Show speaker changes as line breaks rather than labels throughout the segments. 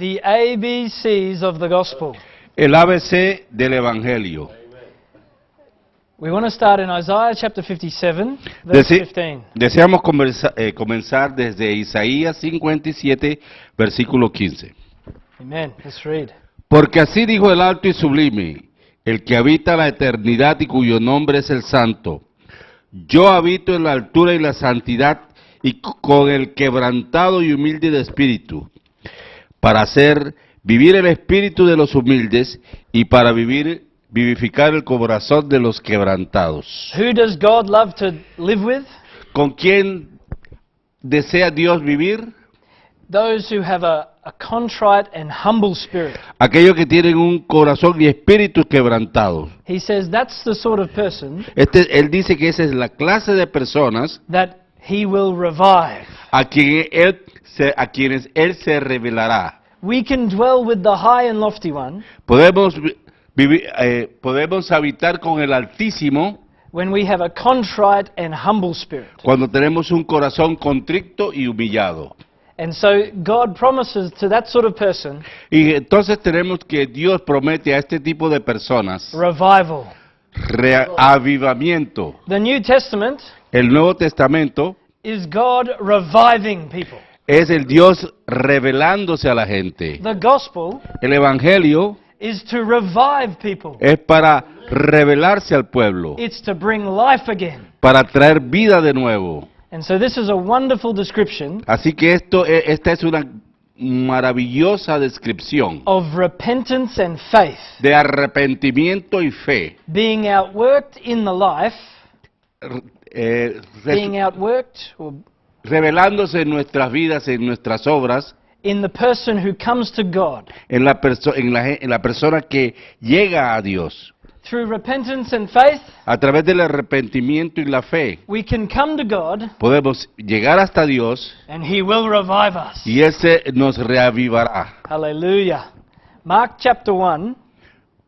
The ABCs of the gospel.
El ABC del Evangelio.
We want to start in Isaiah chapter 57, verse 15.
Deseamos comenzar desde Isaías 57, versículo 15.
Amen. Let's read.
Porque así dijo el alto y sublime, el que habita la eternidad y cuyo nombre es el Santo. Yo habito en la altura y la santidad y con el quebrantado y humilde de espíritu, para hacer vivir el espíritu de los humildes y para vivificar el corazón de los quebrantados.
Who does God love to live with?
¿Con quién desea Dios vivir?
Those who have a contrite and humble spirit.
Aquellos que tienen un corazón y espíritu quebrantados.
He says that's the sort of person
Él dice que esa es la clase de personas
that he will revive.
a quienes Él se revelará.
We can dwell with the high and lofty one
Podemos habitar con el Altísimo
when we have a contrite and humble spirit.
cuando tenemos un corazón contrito y humillado.
And so God promises to that sort of person
Y entonces tenemos que Dios promete a este tipo de personas
revival.
avivamiento.
The New Testament
El Nuevo Testamento
is God reviving people.
es el Dios revelándose a la gente.
The gospel
El Evangelio
is to revive people.
es para revelarse al pueblo,
It's to bring life again.
para traer vida de nuevo.
And so this is a wonderful description
Así que esta es una maravillosa descripción
of repentance and faith
de arrepentimiento y fe,
being outworked in the life, being outworked or
revelándose en nuestras vidas, en nuestras obras,
in the person who comes to God.
en la persona que llega a Dios.
Through repentance and faith,
A través del arrepentimiento y la fe,
we can come to God
podemos llegar hasta Dios
and He will revive us.
y nos reavivará.
Hallelujah. Mark chapter 1,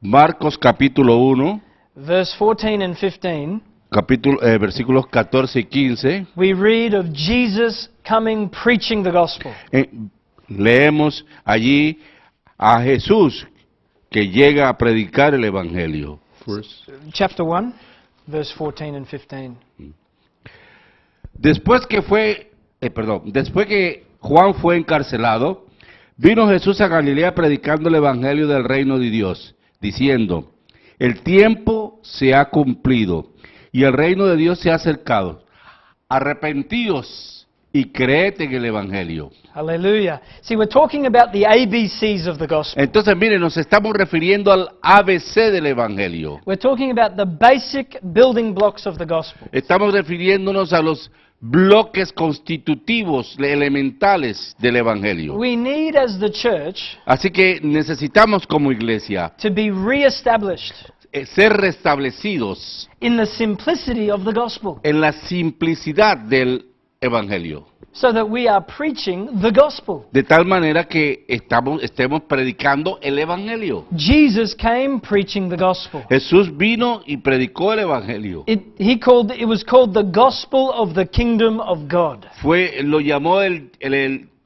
Marcos capítulo 1,
verse 14 and 15,
versículos 14 y 15,
we read of Jesus coming preaching the gospel.
leemos allí a Jesús que llega a predicar el Evangelio.
Chapter 1, verse 14 and 15.
Después que Juan fue encarcelado, vino Jesús a Galilea predicando el Evangelio del reino de Dios, diciendo, el tiempo se ha cumplido y el reino de Dios se ha acercado. Arrepentíos y creed en el Evangelio.
Hallelujah. See, we're talking about the ABCs of the gospel.
Entonces, miren, nos estamos refiriendo al ABC del Evangelio.
We're talking about the basic building blocks of the gospel.
Estamos refiriéndonos a los bloques constitutivos, elementales del Evangelio.
We need, as the church,
Así que necesitamos como iglesia
to be reestablished
ser restablecidos
in the simplicity of the gospel,
en la simplicidad del Evangelio.
so that we are preaching the gospel.
De tal manera que estemos predicando el Evangelio.
Jesus came preaching the gospel.
Jesús vino y predicó el Evangelio.
It was called the gospel of the kingdom of God.
Lo llamó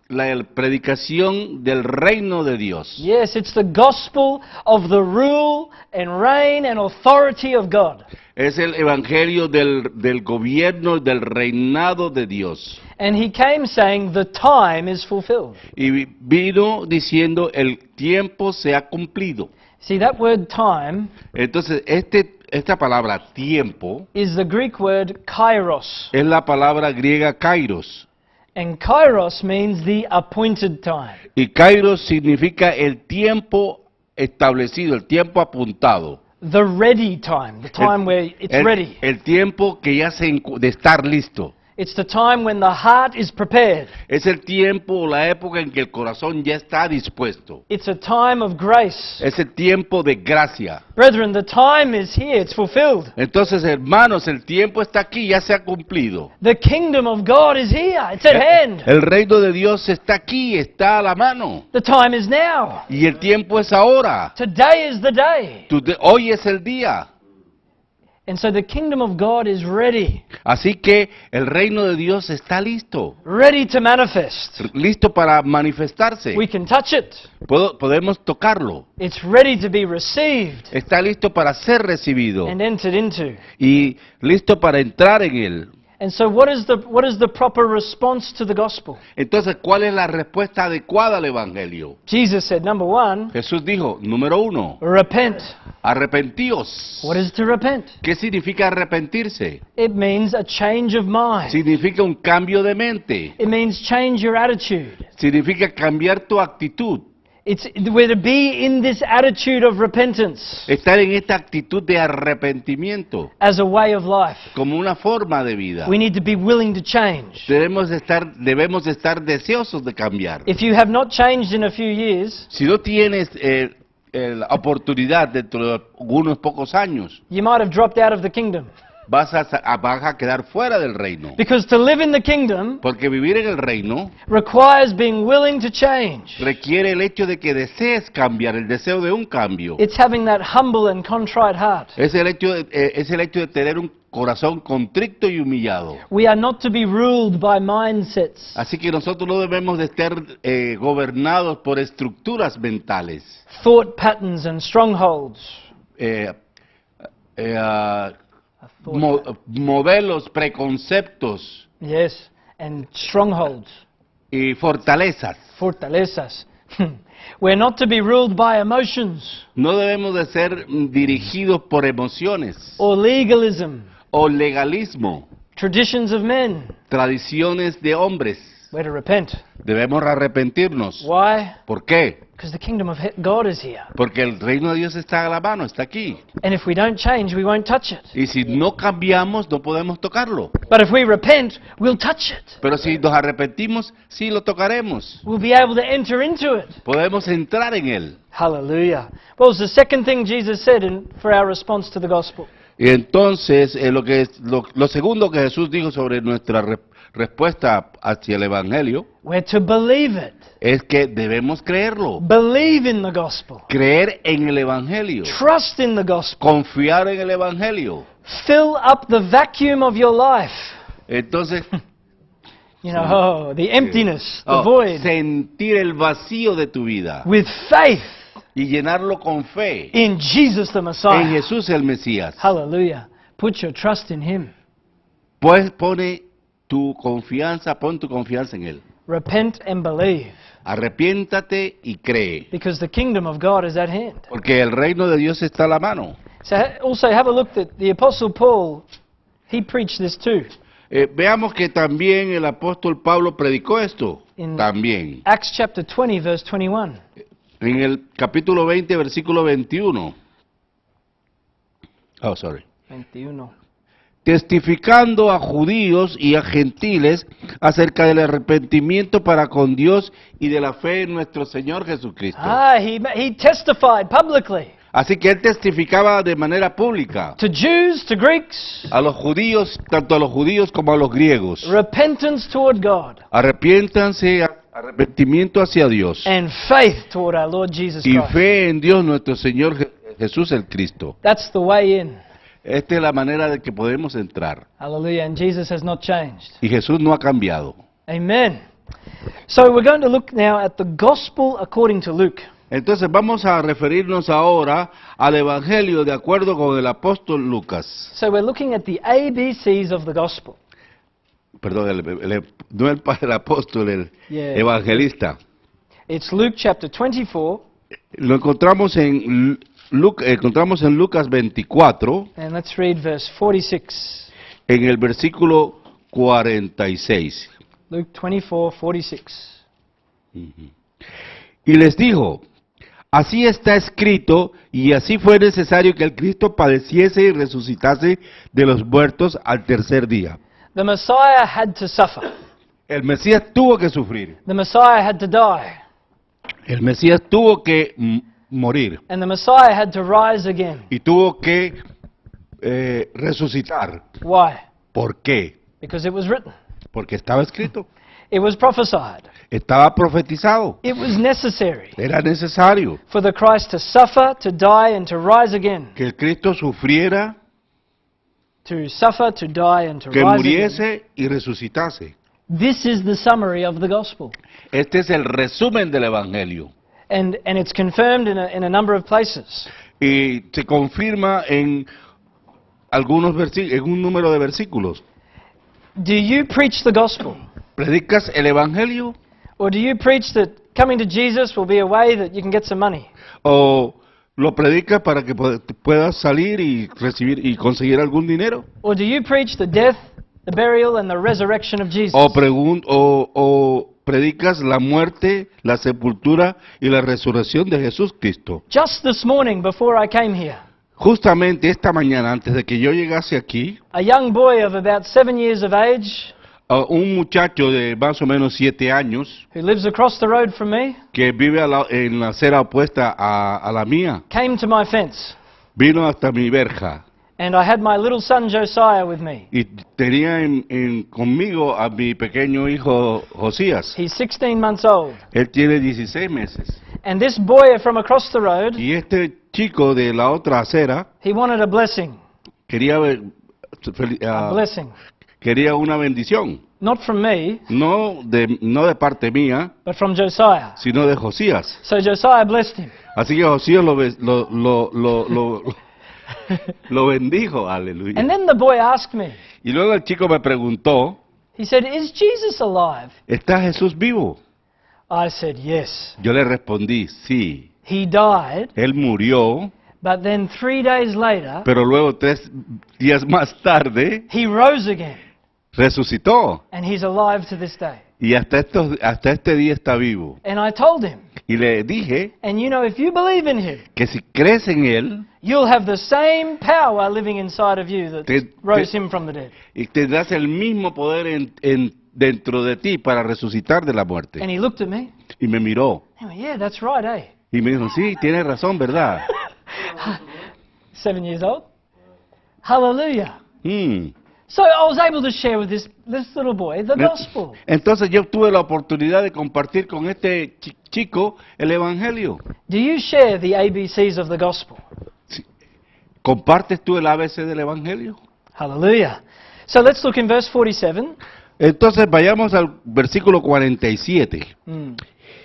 la predicación del reino de Dios.
Yes, it's the gospel of the rule and reign and authority of God.
Es el evangelio del gobierno, del reinado de Dios.
And he came saying the time is fulfilled.
Y vino diciendo el tiempo se ha cumplido.
See, that word time
Entonces, esta palabra tiempo
is the Greek word kairos.
es la palabra griega kairos.
And kairos means the appointed time.
Y kairos significa el tiempo establecido, el tiempo apuntado.
The ready time, the time where it's ready.
El tiempo que ya de estar listo.
It's the time when the heart is prepared.
Es el tiempo o la época en que el corazón ya está dispuesto.
It's a time of grace.
Es el tiempo de gracia.
Brethren, the time is here, it's fulfilled.
Entonces, hermanos, el tiempo está aquí, ya se ha cumplido.
The kingdom of God is here, it's at hand.
El reino de Dios está aquí, está a la mano.
The time is now.
Y el tiempo es ahora.
Today is the day.
Hoy es el día.
And so the kingdom of God is ready,
Así que el reino de Dios está listo,
ready to manifest.
listo para manifestarse.
We can touch it.
Podemos tocarlo.
It's ready to be received
Está listo para ser recibido
and entered into.
y listo para entrar en él.
And so what is the proper response to the gospel?
Entonces, ¿cuál es la respuesta adecuada al Evangelio?
Jesus said, number one,
Jesús dijo, número 1,
repent.
arrepentíos.
What is to repent?
¿Qué significa arrepentirse?
It means a change of mind.
Significa un cambio de mente.
It means change your attitude.
Significa cambiar tu actitud.
We're to be in this attitude of repentance
Estar en esta actitud de arrepentimiento
as a way of life.
como una forma de vida.
We need to be willing to change.
Debemos estar deseosos de cambiar.
If you have not changed in a few years,
Si no tienes la oportunidad dentro de unos pocos años,
you might have dropped out of the kingdom.
vas a quedar fuera del reino.
Because to live in the kingdom
Porque vivir en el reino
requires being willing to change.
requiere el hecho de que desees cambiar, el deseo de un cambio.
It's having that humble and contrite heart.
Es el hecho de tener un corazón contrito y humillado.
We are not to be ruled by mindsets,
Así que nosotros no debemos de estar gobernados por estructuras mentales,
thought patterns and strongholds.
eh, eh, ah,
A thought pattern.
modelos, preconceptos
Yes, and strongholds,
y fortalezas.
fortalezas. We're not to be ruled by emotions
No debemos de ser dirigidos por emociones
or legalism,
o legalismo,
traditions of men.
tradiciones de hombres.
We're to repent.
Debemos arrepentirnos.
Why?
¿Por qué?
Because the kingdom of God is here.
Porque el reino de Dios está a la mano, está aquí.
And if we don't change, we won't touch it.
Y si no cambiamos, no podemos tocarlo.
But if we repent, we'll touch it.
Pero si nos arrepentimos, sí lo tocaremos.
We'll be able to enter into it.
Podemos entrar en él.
Hallelujah. What was the second thing Jesus said for our response to the gospel?
Y entonces, lo segundo que Jesús dijo sobre nuestra respuesta hacia el Evangelio
We're to believe it.
es que debemos creerlo.
Believe in the gospel.
Creer en el Evangelio.
Trust in the gospel.
Confiar en el Evangelio.
Fill up the vacuum of your life.
Entonces,
You know, the emptiness, the
oh,
void,
sentir el vacío de tu vida
with faith
y llenarlo con fe
in Jesus the
en
Messiah.
Jesús el Mesías.
Hallelujah. Put your trust in Him.
Pues pon tu confianza en Él.
Repent and believe,
Arrepiéntate y cree,
because the kingdom of God is at hand.
porque el reino de Dios está a la mano.
So also have a look that the Apostle Paul, he preached this too.
Veamos que también el apóstol Pablo predicó esto,
In
también.
Acts chapter 20, verse 21.
En el capítulo 20, versículo 21. Oh, sorry.
21.
Testificando a judíos y a gentiles acerca del arrepentimiento para con Dios y de la fe en nuestro Señor Jesucristo.
He testified publicly
Así que él testificaba de manera pública
to Jews, to Greeks,
a los judíos, tanto a los judíos como a los griegos.
repentance toward God
Arrepiéntanse, arrepentimiento hacia Dios
and faith toward our Lord Jesus
y
Christ.
fe en Dios nuestro Señor Jesús el Cristo.
That's the way in.
Esta es la manera de que podemos entrar.
Hallelujah. And Jesus has not changed.
Y Jesús no ha cambiado.
Amen. So we're going to look now at the gospel according to Luke.
Entonces vamos a referirnos ahora al Evangelio de acuerdo con el apóstol Lucas.
So we're looking at the ABCs of the gospel.
Perdón, no el apóstol, el
Yeah.
evangelista.
It's Luke chapter 24,
Lo encontramos en Lucas 24,
and let's read verse 46.
en el versículo 46.
Luke 24, 46.
Y les dijo, así está escrito, y así fue necesario que el Cristo padeciese y resucitase de los muertos al tercer día.
The Messiah had to suffer.
El Mesías tuvo que sufrir.
The Messiah had to die.
El Mesías tuvo que morir.
And the Messiah had to rise again.
Y tuvo que resucitar.
Why?
¿Por qué?
Because it was written.
Porque estaba escrito.
It was prophesied.
Estaba profetizado.
It was necessary
Era necesario
for the Christ to suffer, to die, and to rise again.
que el Cristo sufriera,
to suffer, to die, and to
que
rise again.
muriese y resucitase.
This is the summary of the gospel.
Este es el resumen del Evangelio.
And it's confirmed in a number of places.
Y se confirma en en un número de versículos.
Do you preach the gospel?
¿Predicas el Evangelio?
Or do you preach that coming to Jesus will be a way that you can get some money?
¿O lo predicas para que puedas salir y recibir y conseguir algún dinero?
Or do you preach the death, the burial, and the resurrection of Jesus?
¿O predicas la muerte, la sepultura y la resurrección de Jesús Cristo?
Just this morning, before I came here,
Justamente esta mañana, antes de que yo llegase aquí,
a young boy of about 7 years of age,
un muchacho de más o menos 7 años,
who lives across the road from me,
que vive en la acera opuesta a la mía,
came to my fence.
vino hasta mi verja
And I had my little son Josiah with me.
y tenía conmigo a mi pequeño hijo Josías.
He's 16 months old.
Él tiene 16 meses.
And this boy from across the road,
Y este chico de la otra acera
he wanted a blessing.
quería,
A blessing.
quería una bendición.
Not from me,
No de parte mía,
but from Josiah.
sino de Josías.
So Josiah blessed him.
Así que Josías lo bendijo, aleluya.
And then the boy asked me,
Y luego el chico me preguntó,
he said, "Is Jesus alive?"
¿está Jesús vivo?
I said, "Yes."
Yo le respondí, sí.
He died,
Él murió,
but then 3 days later,
pero luego 3 días más tarde
he rose again.
resucitó.
And he's alive to this day.
Y hasta este día está vivo.
And I told him,
Y le dije
and you know, if you believe in him,
que si crees en Él,
you'll have the same power living inside of you that
Te-
rose
te-
him from the dead.
y tendrás el mismo poder dentro de ti para resucitar de la muerte.
And he looked at me.
Y me miró.
He went, "Yeah, that's right, eh?"
Y me dijo, sí, tienes razón, ¿verdad?
7 years old. Hallelujah.
Mm.
So I was able to share with this little boy the gospel.
Entonces yo tuve la oportunidad de compartir con este chico el Evangelio.
Do you share the ABCs of the gospel?
¿Compartes tú el ABC del Evangelio?
Hallelujah. So let's look in verse 47.
Entonces vayamos al versículo 47.
Mm.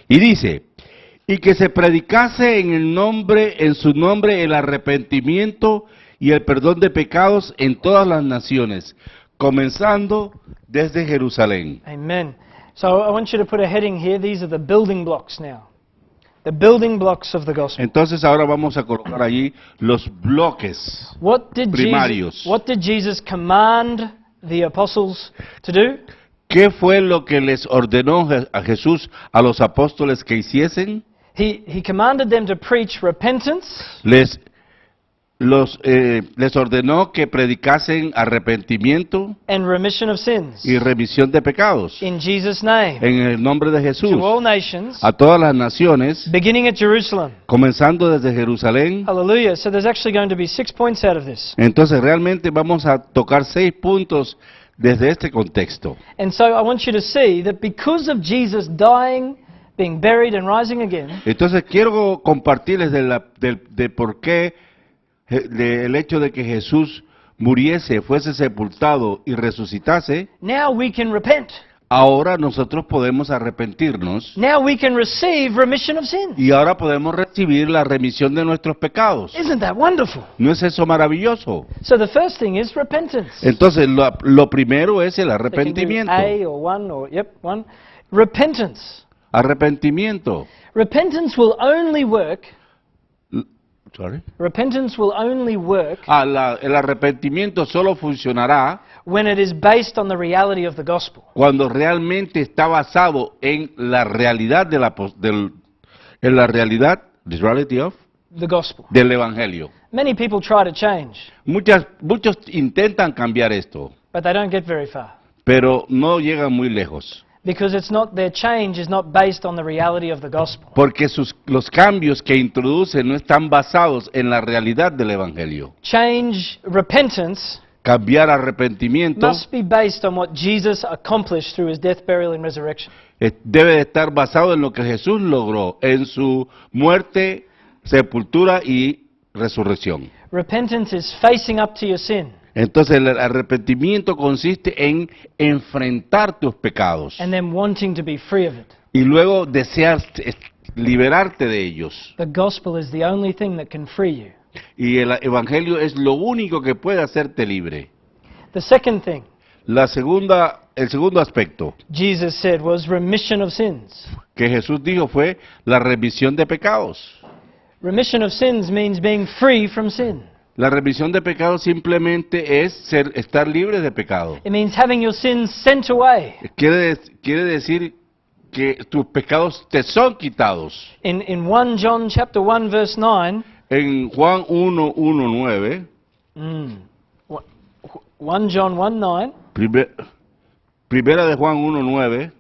Y dice, y que se predicase en su nombre el arrepentimiento y el perdón de pecados en todas las naciones, comenzando desde Jerusalén.
Amen. So I want you to put a heading here. These are the building blocks now. The building blocks of the gospel.
Entonces ahora vamos a colocar allí los bloques
What did
primarios.
Jesus command the apostles to do?
¿Qué fue lo que les ordenó a Jesús a los apóstoles que hiciesen?
He commanded them to preach repentance,
Les ordenó que predicasen arrepentimiento
and remission of sins
y remisión de pecados
in Jesus' name
en el nombre de Jesús
to all nations,
a todas las naciones,
beginning at Jerusalem.
comenzando desde Jerusalén.
Hallelujah. So there's actually going to be 6 points out of this.
Entonces realmente vamos a tocar 6 puntos desde este contexto.
And so I want you to see that because of Jesus dying, being buried and rising again,
Entonces quiero compartirles de por qué el hecho de que Jesús muriese, fuese sepultado y resucitase.
now we can repent.
Ahora nosotros podemos arrepentirnos
Now we can receive remission of sins.
y ahora podemos recibir la remisión de nuestros pecados.
Isn't that wonderful?
¿No es eso maravilloso?
So the first thing is repentance.
Entonces lo primero es el
They can do
arrepentimiento.
A or one. Repentance.
Arrepentimiento.
Repentance will only work.
Sorry.
Repentance will only work
El arrepentimiento solo funcionará
when it is based on the reality of the gospel.
cuando realmente está basado en la realidad en la realidad, the reality of,
The gospel.
del evangelio.
Many people try to change,
Muchos intentan cambiar esto,
but they don't get very far
pero no llegan muy lejos,
because their change is not based on the reality of the gospel.
porque los cambios que introducen no están basados en la realidad del evangelio.
Repentance
Cambiar arrepentimiento
must be based on what Jesus accomplished through his death, burial, and resurrection.
debe de estar basado en lo que Jesús logró en su muerte, sepultura y resurrección.
Repentance is facing up to your sin.
Entonces el arrepentimiento consiste en enfrentar tus pecados
and then wanting to be free of it.
y luego desear liberarte de ellos.
The gospel is the only thing that can free you.
Y el evangelio es lo único que puede hacerte libre.
The second thing
El segundo aspecto
Jesus said was remission of sins.
que Jesús dijo fue la remisión de pecados.
Remission of sins means being free from sin.
La remisión de pecados simplemente es estar libre de pecado.
It means having your sins sent away.
Quiere decir que tus pecados te son quitados.
In 1 John chapter 1 verse 9,
En Juan 1:9,
1 John 1:9,
primera de Juan 1:9,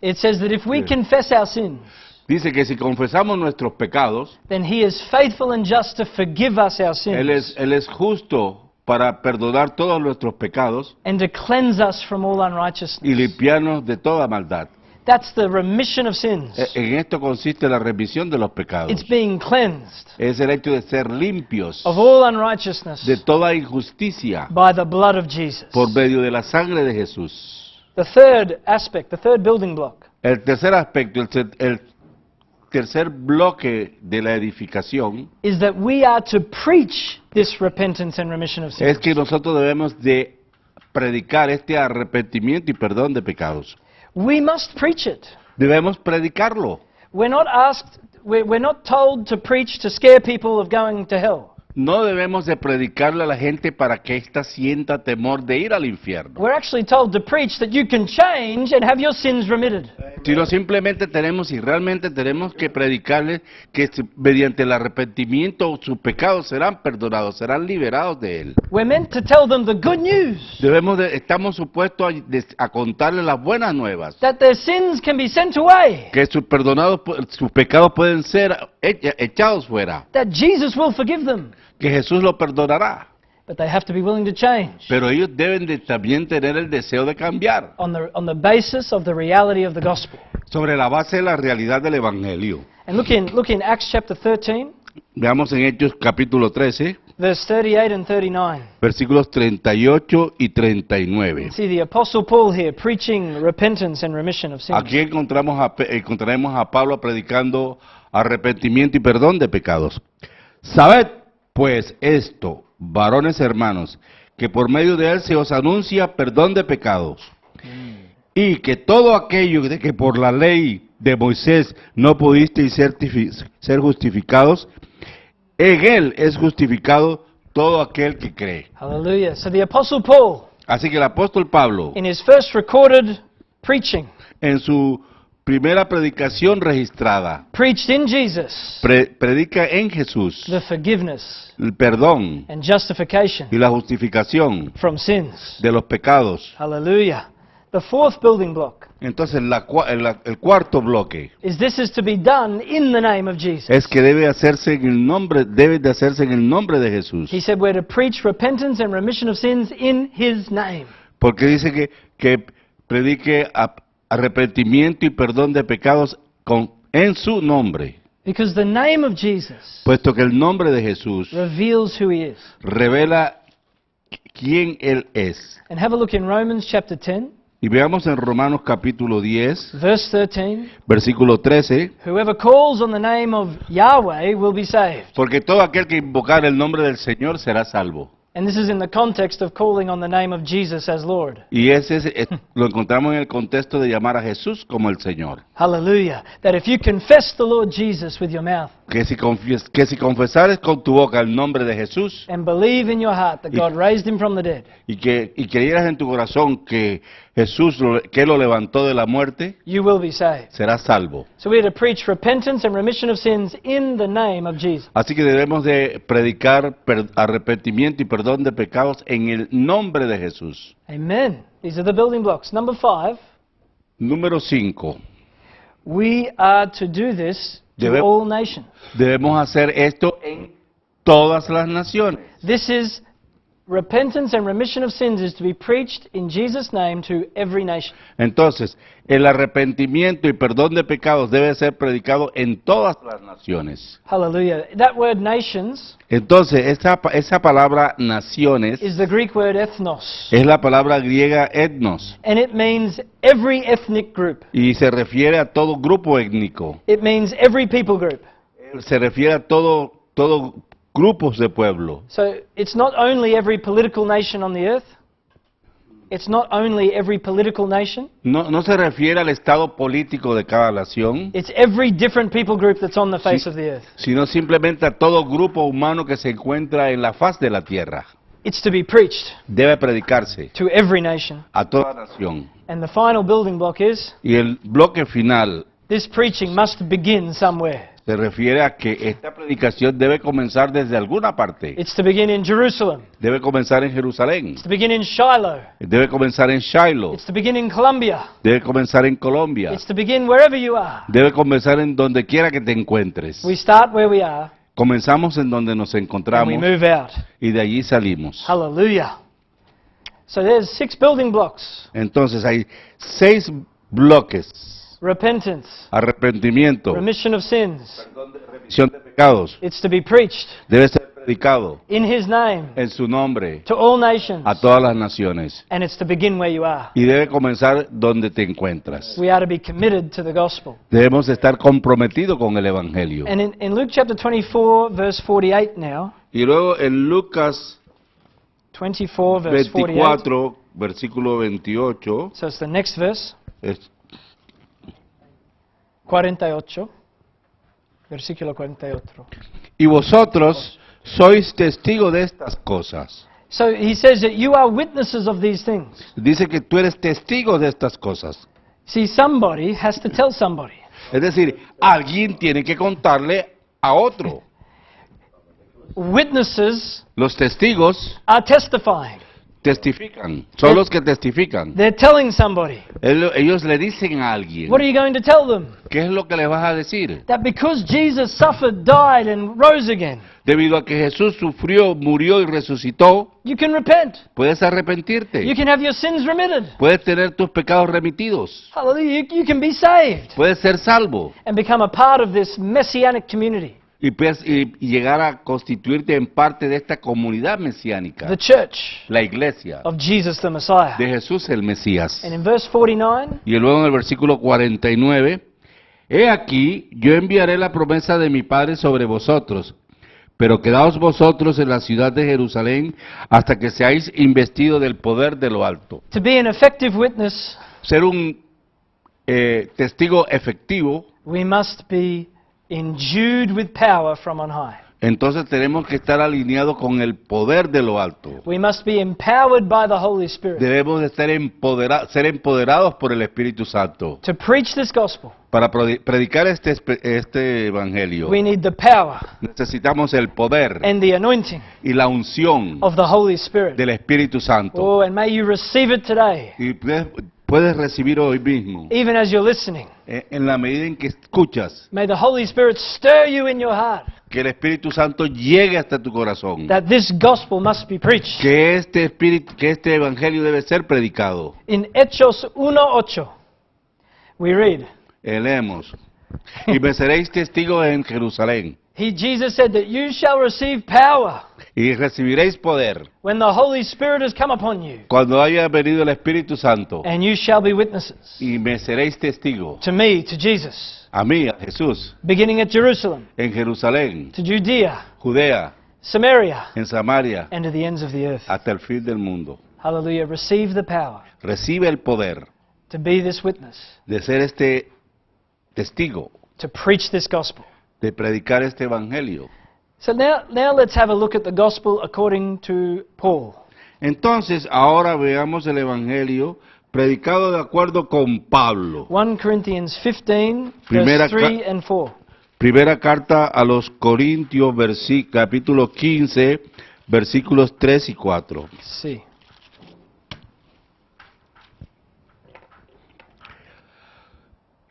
it says that if we confess our sins,
dice que si confesamos nuestros pecados,
then he is faithful and just to forgive us our sins
Él es justo para perdonar todos nuestros pecados
and to cleanse us from all
y
unrighteousness.
limpiarnos de toda maldad.
That's the remission of sins.
En esto consiste la remisión de los pecados.
It's being cleansed
Es el hecho de ser limpios
of all unrighteousness
de toda injusticia
by the blood of Jesus.
por medio de la sangre de Jesús.
The third aspect, the third building block,
El tercer aspecto, el tercer bloque de la edificación
is that we are to preach this repentance and remission of sins.
es que nosotros debemos de predicar este arrepentimiento y perdón de pecados.
We must preach it.
Debemos predicarlo.
We're not told to preach to scare people of going to hell.
No debemos de predicarle a la gente para que ésta sienta temor de ir al infierno,
We're actually told to preach that you can change and have your sins remitted.
sino simplemente realmente tenemos que predicarles que mediante el arrepentimiento sus pecados serán perdonados, serán liberados de él.
We're meant to tell them the good news,
Estamos supuestos a contarles las buenas nuevas,
that their sins can be sent away,
que sus pecados pueden ser echados fuera,
that Jesus will forgive them,
que Jesús lo perdonará.
but they have to be willing to change
Pero ellos deben de también tener el deseo de cambiar
on the basis of the reality of the gospel.
sobre la base de la realidad del Evangelio.
And look in Acts chapter 13,
Veamos en Hechos capítulo 13,
verse 38 and 39.
versículos 38 y 39.
See the Apostle Paul here preaching repentance and remission of sins.
Aquí encontraremos a Pablo predicando arrepentimiento y perdón de pecados. Sabed pues esto, varones hermanos, que por medio de él se os anuncia perdón de pecados, y que todo aquello de que por la ley de Moisés no pudisteis ser justificados, en él es justificado todo aquel que cree.
Hallelujah. So the Apostle Paul,
Así que el apóstol Pablo,
in his first recorded preaching,
en su primera predicación registrada,
preached in Jesus
predica en Jesús
the forgiveness
el perdón
and justification
y la justificación
from sins.
de los pecados.
Hallelujah. The fourth building block
Entonces el cuarto bloque
is this is to be done in the name of Jesus.
es que debe de hacerse en el nombre de Jesús.
He said we're to preach repentance and remission of sins in His name.
Porque dice que predique arrepentimiento y perdón de pecados en su nombre.
Because the name of Jesus
Puesto que el nombre de Jesús
reveals who He is.
revela quién Él es.
And have a look in Romans chapter 10,
Y veamos en Romanos capítulo 10,
verse 13.
versículo 13.
Whoever calls on the name of Yahweh will be saved.
Porque todo aquel que invocar el nombre del Señor será salvo.
And this is in the context of calling on the name of Jesus as Lord.
Y lo encontramos en el contexto de llamar a Jesús como el Señor.
Hallelujah. That if you confess the Lord Jesus with your mouth
Que si confesares con tu boca el nombre de Jesús
and believe in your heart that God raised Him from the dead,
y creyeras en tu corazón que Jesús que lo levantó de la muerte,
you will be saved.
serás salvo.
So we are to preach repentance and remission of sins in the name of Jesus.
Así que debemos de predicar arrepentimiento y perdón de pecados en el nombre de Jesús.
Amen. These are the building blocks. Number 5,
Número 5.
we are to do this to
Debe-
all nations.
Debemos hacer esto en todas las naciones.
This is repentance and remission of sins is to be preached in Jesus' name to every nation.
Entonces, el arrepentimiento y perdón de pecados debe ser predicado en todas las naciones.
Hallelujah. That word nations
Entonces, esa palabra naciones
is the Greek word ethnos,
es la palabra griega etnos
and it means every ethnic group.
y se refiere a todo grupo étnico.
It means every people group.
Se refiere a todo grupos de pueblo.
So it's not only every political nation on the earth. It's not only every political nation.
No se refiere al estado político de cada nación,
It's every different people group that's on the face of the earth.
sino simplemente a todo grupo humano que se encuentra en la faz de la tierra.
It's to be preached
Debe predicarse
to every nation.
a toda nación.
And the final building block is
Y el bloque final
this preaching must begin somewhere.
se refiere a que esta predicación debe comenzar desde alguna parte.
It's to begin in Jerusalem.
Debe comenzar en Jerusalén.
It's to begin in Shiloh.
Debe comenzar en Shiloh.
It's to begin in Colombia.
Debe comenzar en Colombia.
It's to begin wherever you are.
Debe comenzar en donde quiera que te encuentres.
We start where we are
Comenzamos en donde nos
and we
encontramos
move out.
y de allí salimos.
Hallelujah. So there's 6 building blocks.
Entonces hay 6 bloques.
Repentance,
Arrepentimiento,
remission of sins.
remisión de pecados,
It's to be preached
debe ser predicado
in His name
en su nombre
to all nations.
a todas las naciones.
And it's to begin where you are.
Y debe comenzar donde te encuentras.
We are to be committed to the gospel.
Debemos estar comprometidos con el Evangelio.
And in Luke chapter 24, verse 48 now,
Y luego en Lucas
24, verse 48.
24, versículo 28,
So it's the next verse,
es-
48. Versículo 48.
y vosotros sois testigos de estas cosas.
So he says that you are witnesses of these things.
Dice que tú eres testigo de estas cosas.
See, somebody has to tell somebody.
Es decir, alguien tiene que contarle a otro.
Witnesses
Los testigos
are testifying.
testifican, son los que testifican.
They're telling somebody.
Ellos le dicen a alguien,
What are you going to tell them?
¿qué es lo que le vas a decir?
That because Jesus suffered, died, and rose again,
Debido a que Jesús sufrió, murió y resucitó,
you can repent.
puedes arrepentirte,
You can have your sins remitted.
puedes tener tus pecados remitidos,
Hallelujah. You can be saved
puedes ser salvo
and become a part of this messianic community,
y llegar a constituirte en parte de esta comunidad mesiánica,
the church
la iglesia
of Jesus the Messiah.
de Jesús el Mesías.
And in verse 49,
Y luego en el versículo 49, he aquí, yo enviaré la promesa de mi Padre sobre vosotros, pero quedaos vosotros en la ciudad de Jerusalén hasta que seáis investidos del poder de lo alto.
to be an effective witness,
Ser un testigo efectivo,
we must be endued with power from on high.
entonces tenemos que estar alineados con el poder de lo alto.
We must be empowered by the Holy Spirit
Debemos de estar ser empoderados por el Espíritu Santo
to preach this gospel.
para predicar este evangelio.
We need the power
Necesitamos el poder
and the anointing
y la unción
of the Holy Spirit.
del Espíritu Santo.
Oh, and may you receive it today,
Y puedes recibir hoy mismo,
even as you're listening.
en la medida en que escuchas,
May the Holy Spirit stir you in your heart
que el Espíritu Santo llegue hasta tu corazón.
that this gospel must be preached.
Que este evangelio debe ser predicado.
In Hechos 1:8, we read,
Leemos. Y me seréis testigos en Jerusalén.
Jesus said that you shall receive power
Y recibiréis poder
when the Holy Spirit has come upon you,
cuando haya venido el Espíritu Santo.
and you shall be witnesses
Y me seréis testigos
to me, to Jesus,
a mí, a Jesús,
beginning at Jerusalem,
en Jerusalén,
to Judea,
Judea,
Samaria,
en Samaria,
and to the ends of the earth.
hasta el fin del mundo.
Hallelujah. Receive the power
Recibe el poder
to be this witness,
de ser este testigo,
to preach this gospel.
de predicar este evangelio.
So now let's have a look at the gospel according to Paul.
Entonces, ahora veamos el evangelio predicado de acuerdo con Pablo.
1 Corinthians 15,
Primera
verse 3 and 4.
Primera carta a los Corintios, capítulo 15, versículos 3 y 4.
Sí.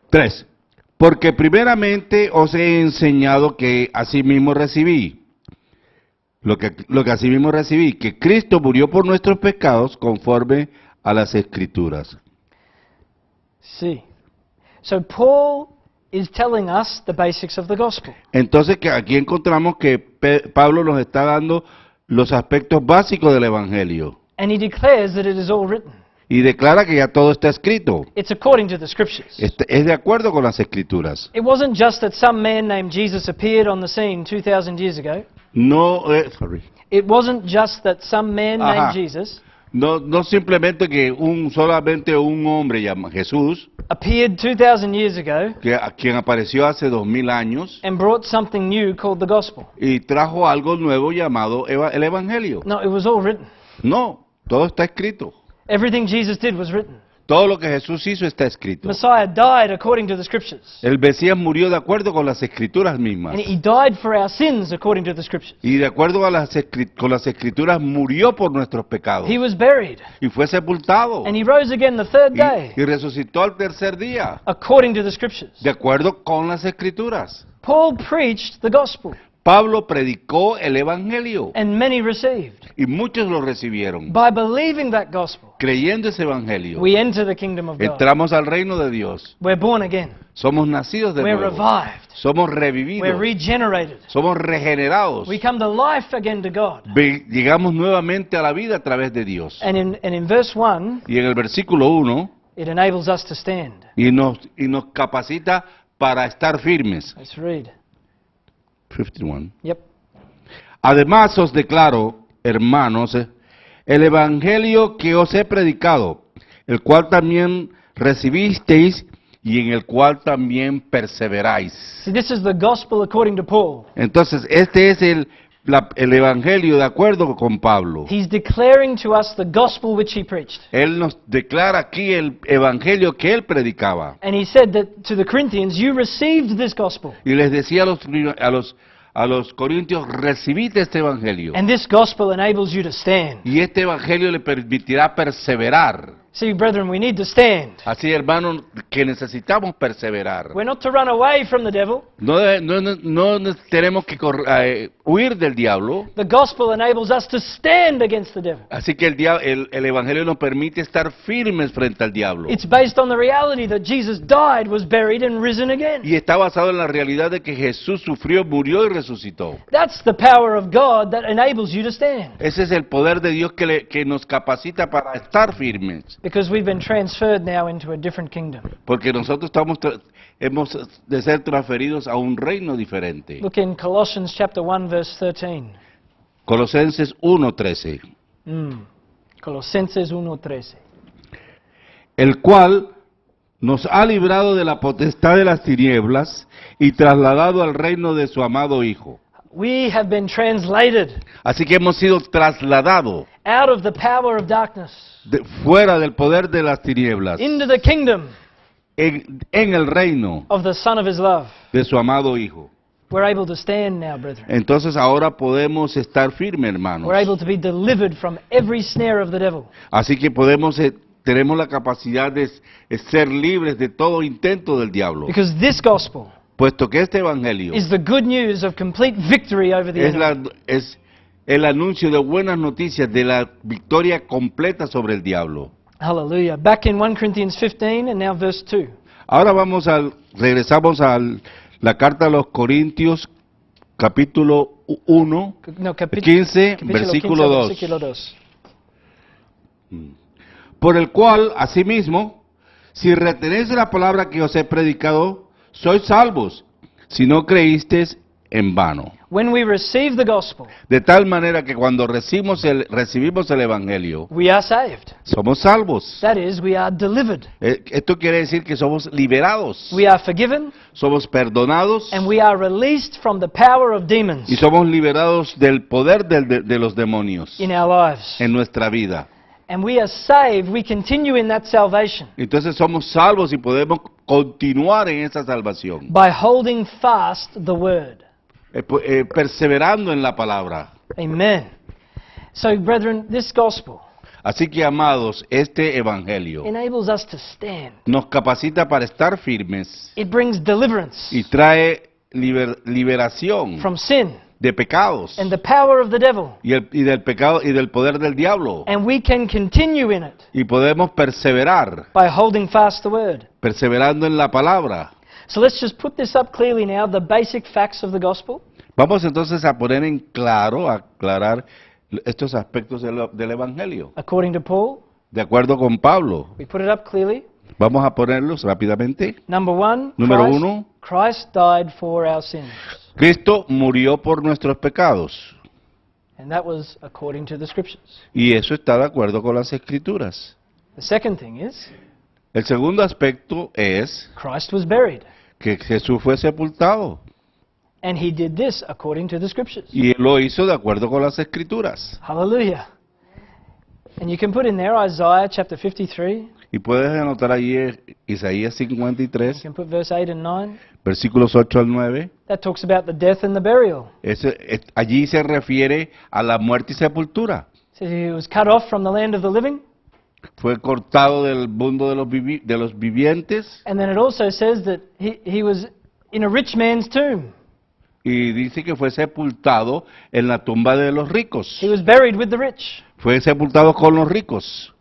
3. Porque primeramente os he enseñado que asimismo recibí, lo que asimismo recibí, que Cristo murió por nuestros pecados conforme a las Escrituras.
See. So Paul is telling us the basics of the gospel.
Entonces que aquí encontramos que Pablo nos está dando los aspectos básicos del Evangelio
And he declares that it is all written.
y declara que ya todo está escrito.
It's according to the scriptures.
Es de acuerdo con las Escrituras.
It wasn't just that some man named Jesus appeared on the scene 2,000 years ago.
No,
It wasn't just that some man
Ajá.
named Jesus
no simplemente que solamente un hombre llamado Jesús,
appeared 2,000 years ago
a quien apareció hace 2000 años
and brought something new called the gospel.
y trajo algo nuevo llamado el Evangelio.
No, it was all written.
No, todo está escrito.
Everything Jesus did was written.
Todo lo que Jesús hizo está escrito.
Messiah died according to the scriptures.
El Mesías murió de acuerdo con las Escrituras mismas.
And he died for our sins according to the scriptures.
Y de acuerdo a con las Escrituras murió por nuestros pecados.
He was buried.
Y fue sepultado.
And he rose again the third day
Y resucitó al tercer día.
according to the scriptures.
De acuerdo con las Escrituras.
Paul preached the gospel
Pablo predicó el Evangelio.
and many received.
Y muchos lo recibieron.
By believing that gospel,
Creyendo ese Evangelio.
we enter the kingdom of God.
Entramos al reino de Dios.
We're born again.
Somos nacidos de
We're
nuevo.
revived.
Somos
We're
revividos.
regenerated.
Somos regenerados.
We come to life again to God.
Llegamos nuevamente a la vida a través de Dios.
And in verse 1,
Y en el versículo 1,
it enables us to stand.
y nos capacita para estar firmes.
Let's read.
51.
Yep.
Además os declaro, hermanos, el evangelio que os he predicado, el cual también recibisteis y en el cual también perseveráis.
See, this is the gospel according to Paul.
Entonces, este es el evangelio de acuerdo con Pablo.
He's declaring to us the gospel which he preached.
Él nos declara aquí el evangelio que él predicaba.
And he said that to the Corinthians, you received this gospel.
Y les decía a los corintios, recibid este evangelio.
And this gospel enables you to stand.
Y este evangelio le permitirá perseverar.
See, brethren, we need to stand.
Así, hermanos, que necesitamos perseverar.
We're not to run away from the devil.
No tenemos que huir del diablo.
The gospel enables us to stand against the devil.
Así que el evangelio nos permite estar firmes frente al diablo.
It's based on the reality that Jesus died, was buried, and risen again.
Y está basado en la realidad de que Jesús sufrió, murió y resucitó.
That's the power of God that enables you to stand.
Ese es el poder de Dios que nos capacita para estar firmes.
Because we've been transferred now into a different kingdom.
Porque nosotros hemos de ser transferidos a un reino diferente.
Look in Colossians chapter 1 verse 13.
Colosenses 1:13.
Colosenses 1:13.
El cual nos ha librado de la potestad de las tinieblas y trasladado al reino de su amado Hijo.
We have been translated
Así que hemos sido trasladados
out of the power of darkness
fuera del poder de las tinieblas
into the kingdom
en el reino
of the Son of His love.
de su amado Hijo.
We're able to stand now, brethren.
Entonces ahora podemos estar firmes, hermanos.
We're able to be delivered from every snare of the devil.
Así que tenemos la capacidad de ser libres de todo intento del diablo.
Because this gospel
Puesto que este evangelio
is the good news of complete victory over the enemy.
es el anuncio de buenas noticias de la victoria completa sobre el diablo.
Hallelujah. Back in 1 Corinthians 15 and now verse 2.
Ahora regresamos a la carta a los Corintios, capítulo 1,
No,
15, versículo 2.
versículo 2.
Por el cual, asimismo, si retenéis la palabra que os he predicado, sois salvos, si no creísteis en vano.
When we receive the gospel,
De tal manera que cuando recibimos el evangelio,
we are saved.
somos salvos.
That is, we are delivered.
Esto quiere decir que somos liberados,
We are forgiven
somos perdonados
and we are released from the power of demons
y somos liberados del poder de los demonios
in our lives.
en nuestra vida.
And we are saved. We continue in that salvation
Entonces somos salvos y podemos continuar en esa salvación,
by holding fast the word.
perseverando en la palabra.
Amen. So, brethren, this gospel
Así que, amados, este evangelio
enables us to stand.
nos capacita para estar firmes
It brings deliverance
y trae liberación
from sin,
de pecados
and the power of the devil.
y del pecado y del poder del diablo.
And we can continue in it
Y podemos perseverar,
by holding fast the word.
perseverando en la palabra.
So let's just put this up clearly now, the basic facts of the gospel.
Vamos entonces a poner en claro, a aclarar estos aspectos del Evangelio.
According to Paul,
De acuerdo con Pablo,
we put it up clearly.
vamos a ponerlos rápidamente.
Number one,
Número
Christ,
uno.
Christ died for our sins.
Cristo murió por nuestros pecados.
And that was according to the scriptures.
Y eso está de acuerdo con las Escrituras.
The second thing is,
El segundo aspecto es
Christ was buried.
que Jesús fue sepultado.
And he did this according to the scriptures.
Y él lo hizo de acuerdo con las Escrituras.
Hallelujah. And you can put in there Isaiah chapter 53.
Y puedes anotar allí Isaías
You
53,
can put verse 8 and 9.
versículos 8 al 9.
That talks about the death and the burial.
Allí se refiere a la muerte y sepultura.
It says he was cut off from the land of the living.
Fue cortado del mundo de los vivientes.
And then it also says that he was in a rich man's tomb.
Y dice que fue sepultado en la tumba de los ricos.
He was buried with the rich.
Fue sepultado con los ricos.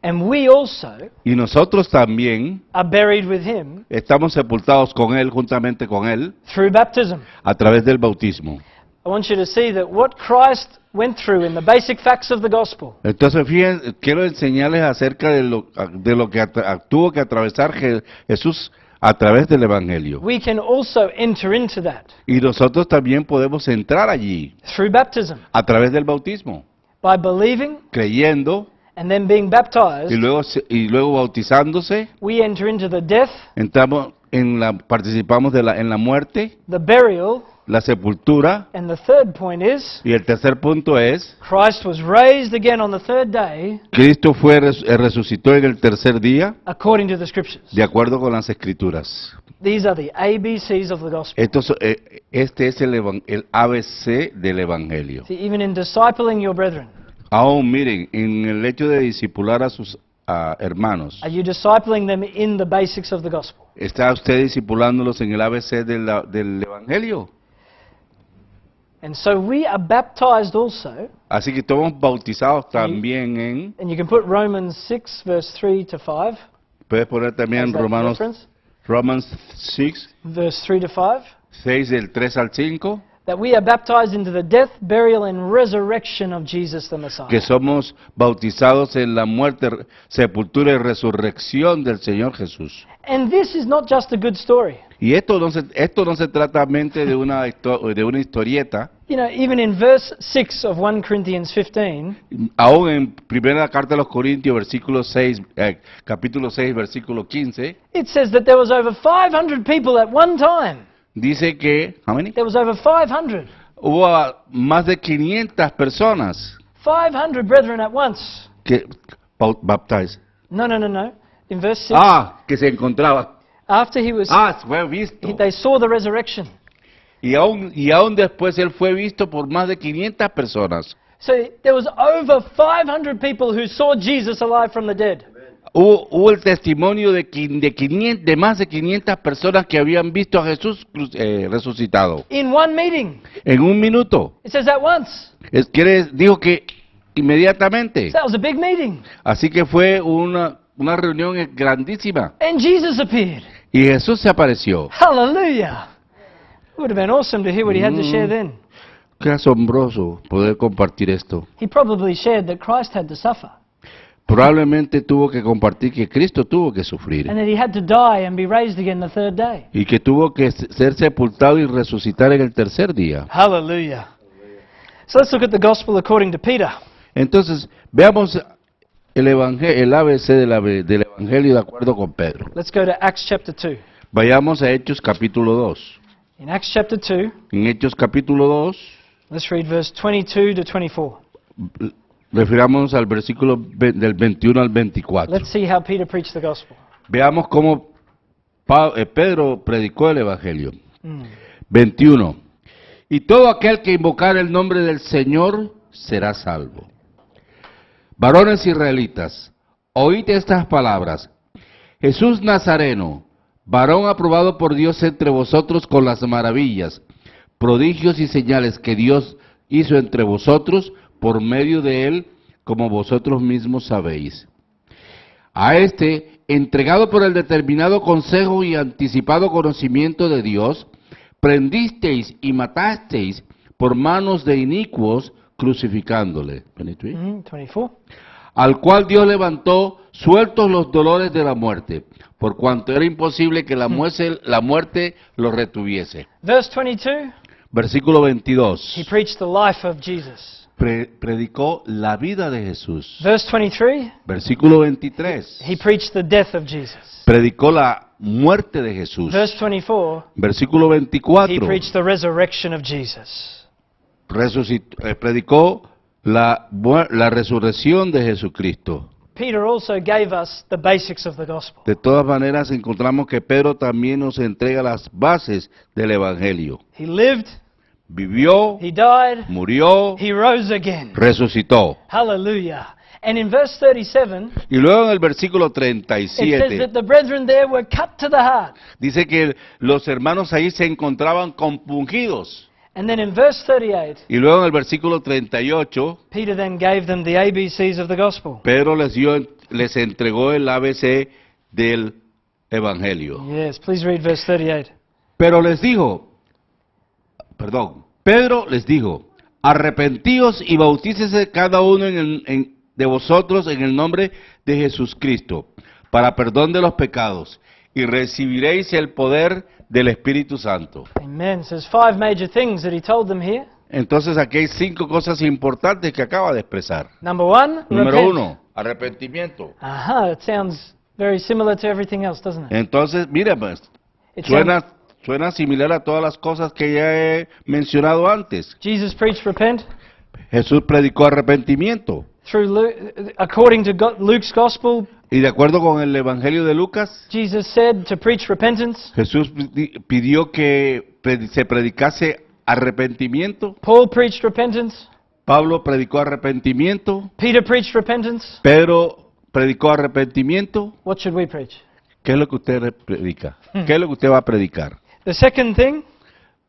And we also
Y nosotros también
are buried with him
estamos sepultados con él, juntamente con él,
through baptism.
a través del bautismo.
I want you to see that what Christ went through in the basic facts of the gospel
Entonces, fíjense, quiero enseñarles acerca de lo que tuvo que atravesar Jesús a través del Evangelio.
we can also enter into that
Y nosotros también podemos entrar allí
through baptism.
a través del bautismo,
By believing
creyendo
and then being baptized,
y luego bautizándose.
we enter into the death,
Participamos en la muerte,
the burial,
la sepultura,
and the third point is
y el tercer punto es,
Christ was raised again on the third day
Cristo resucitó en el tercer día,
according to the scriptures.
de acuerdo con las Escrituras.
These are the ABCs of the gospel.
Este es el ABC del Evangelio.
See, even in discipling your brethren,
Aún miren, en el hecho de discipular a sus hermanos,
are you discipling them in the basics of the gospel?
¿está usted discipulándolos en el ABC del Evangelio?
And so we are baptized also,
Así que estamos bautizados también en,
and you can put Romans 6 verse 3 to 5.
puedes poner también
as that reference.
Romans 6,
Verse 3 to 5.
6 del 3 al 5,
That we are baptized into the death, burial, and resurrection of Jesus the Messiah.
que somos bautizados en la muerte, sepultura y resurrección del Señor Jesús.
And this is not just a good story.
Y esto no se trata mente de una historieta.
You know, even in verse 6 of 1 Corinthians 15,
Aún en primera carta de los Corintios, capítulo 6, versículo 15,
it says that there was over 500 people at one time.
dice que, how many?
There was over 500.
Hubo más de 500 personas
500 brethren at once.
que baptized.
No. In verse 6,
Que se encontraba.
after he was,
Fue visto.
they saw the resurrection.
Y aún después él fue visto por más de 500 personas.
So there was over 500 people who saw Jesus alive from the dead.
Hubo el testimonio de más de 500 personas que habían visto a Jesús resucitado.
In one meeting.
En un minuto.
It says at once.
Dijo que inmediatamente.
So that was a big meeting.
Así que fue una reunión grandísima.
And Jesus appeared.
Y Jesús se apareció.
Hallelujah. It would have been awesome to hear what he had to share then.
Qué asombroso poder compartir esto.
He probably shared that Christ had to suffer.
Probablemente tuvo que compartir que Cristo tuvo que sufrir.
And that he had to die and be raised again the third day.
Y que tuvo que ser sepultado y resucitar en el tercer día.
Hallelujah. So let's look at the gospel according to Peter.
Entonces, veamos el ABC del Evangelio de acuerdo con Pedro.
Let's go to Acts chapter 2.
Vayamos a Hechos capítulo 2.
In Acts chapter 2,
En Hechos capítulo 2,
let's read verse 22 to 24.
refiramos al versículo del 21 al 24.
Let's see how Peter preached the gospel.
Veamos cómo Pedro predicó el Evangelio. 21. Y todo aquel que invocar el nombre del Señor será salvo. Varones israelitas, oíd estas palabras. Jesús Nazareno, varón aprobado por Dios entre vosotros con las maravillas, prodigios y señales que Dios hizo entre vosotros por medio de él, como vosotros mismos sabéis. A este, entregado por el determinado consejo y anticipado conocimiento de Dios, prendisteis y matasteis por manos de inicuos, crucificándole.
24.
Al cual Dios levantó, sueltos los dolores de la muerte, por cuanto era imposible que la muerte lo retuviese.
Verse 22,
Versículo 22.
he preached the life of Jesus.
Predicó la vida de Jesús.
Verse 23,
Versículo 23.
he preached the death of Jesus.
Predicó la muerte de Jesús.
Verse 24,
Versículo
he
24.
preached the resurrection of Jesus.
Predicó la resurrección de Jesucristo.
Peter also gave us the basics of the gospel.
De todas maneras, encontramos que Pedro también nos entrega las bases del Evangelio.
He lived,
Vivió,
he died,
murió,
he rose again.
resucitó.
Hallelujah. And in verse 37,
Y luego en el versículo
it says
37,
that the brethren there were cut to the heart.
dice que los hermanos ahí se encontraban compungidos.
And then in verse 38,
Y luego en el versículo 38,
Peter then gave them the ABCs of the gospel.
Pedro les entregó el ABC del Evangelio.
Yes, please read verse 38.
Pedro les dijo, arrepentíos y bautícese cada uno de vosotros en el nombre de Jesucristo, para perdón de los pecados, y recibiréis el poder del Espíritu Santo.
Amen. So there's 5 major things that he told them here.
Entonces aquí hay 5 cosas importantes que acaba de expresar.
Number 1,
Número
repent.
1, arrepentimiento.
Aha, it sounds very similar to everything else, doesn't it?
Entonces, mira, pues,
It sounds-
suena similar a todas las cosas que ya he mencionado antes.
Jesus preached repent.
Jesús predicó arrepentimiento.
According to Luke's gospel,
Y de acuerdo con el Evangelio de Lucas,
Jesus said to preach repentance.
Jesús pidió que se predicase arrepentimiento.
Paul preached repentance.
Pablo predicó arrepentimiento.
Peter preached repentance.
Pedro predicó arrepentimiento.
What should we preach?
¿Qué es lo que usted predica? ¿Qué es lo que usted va a predicar?
The second thing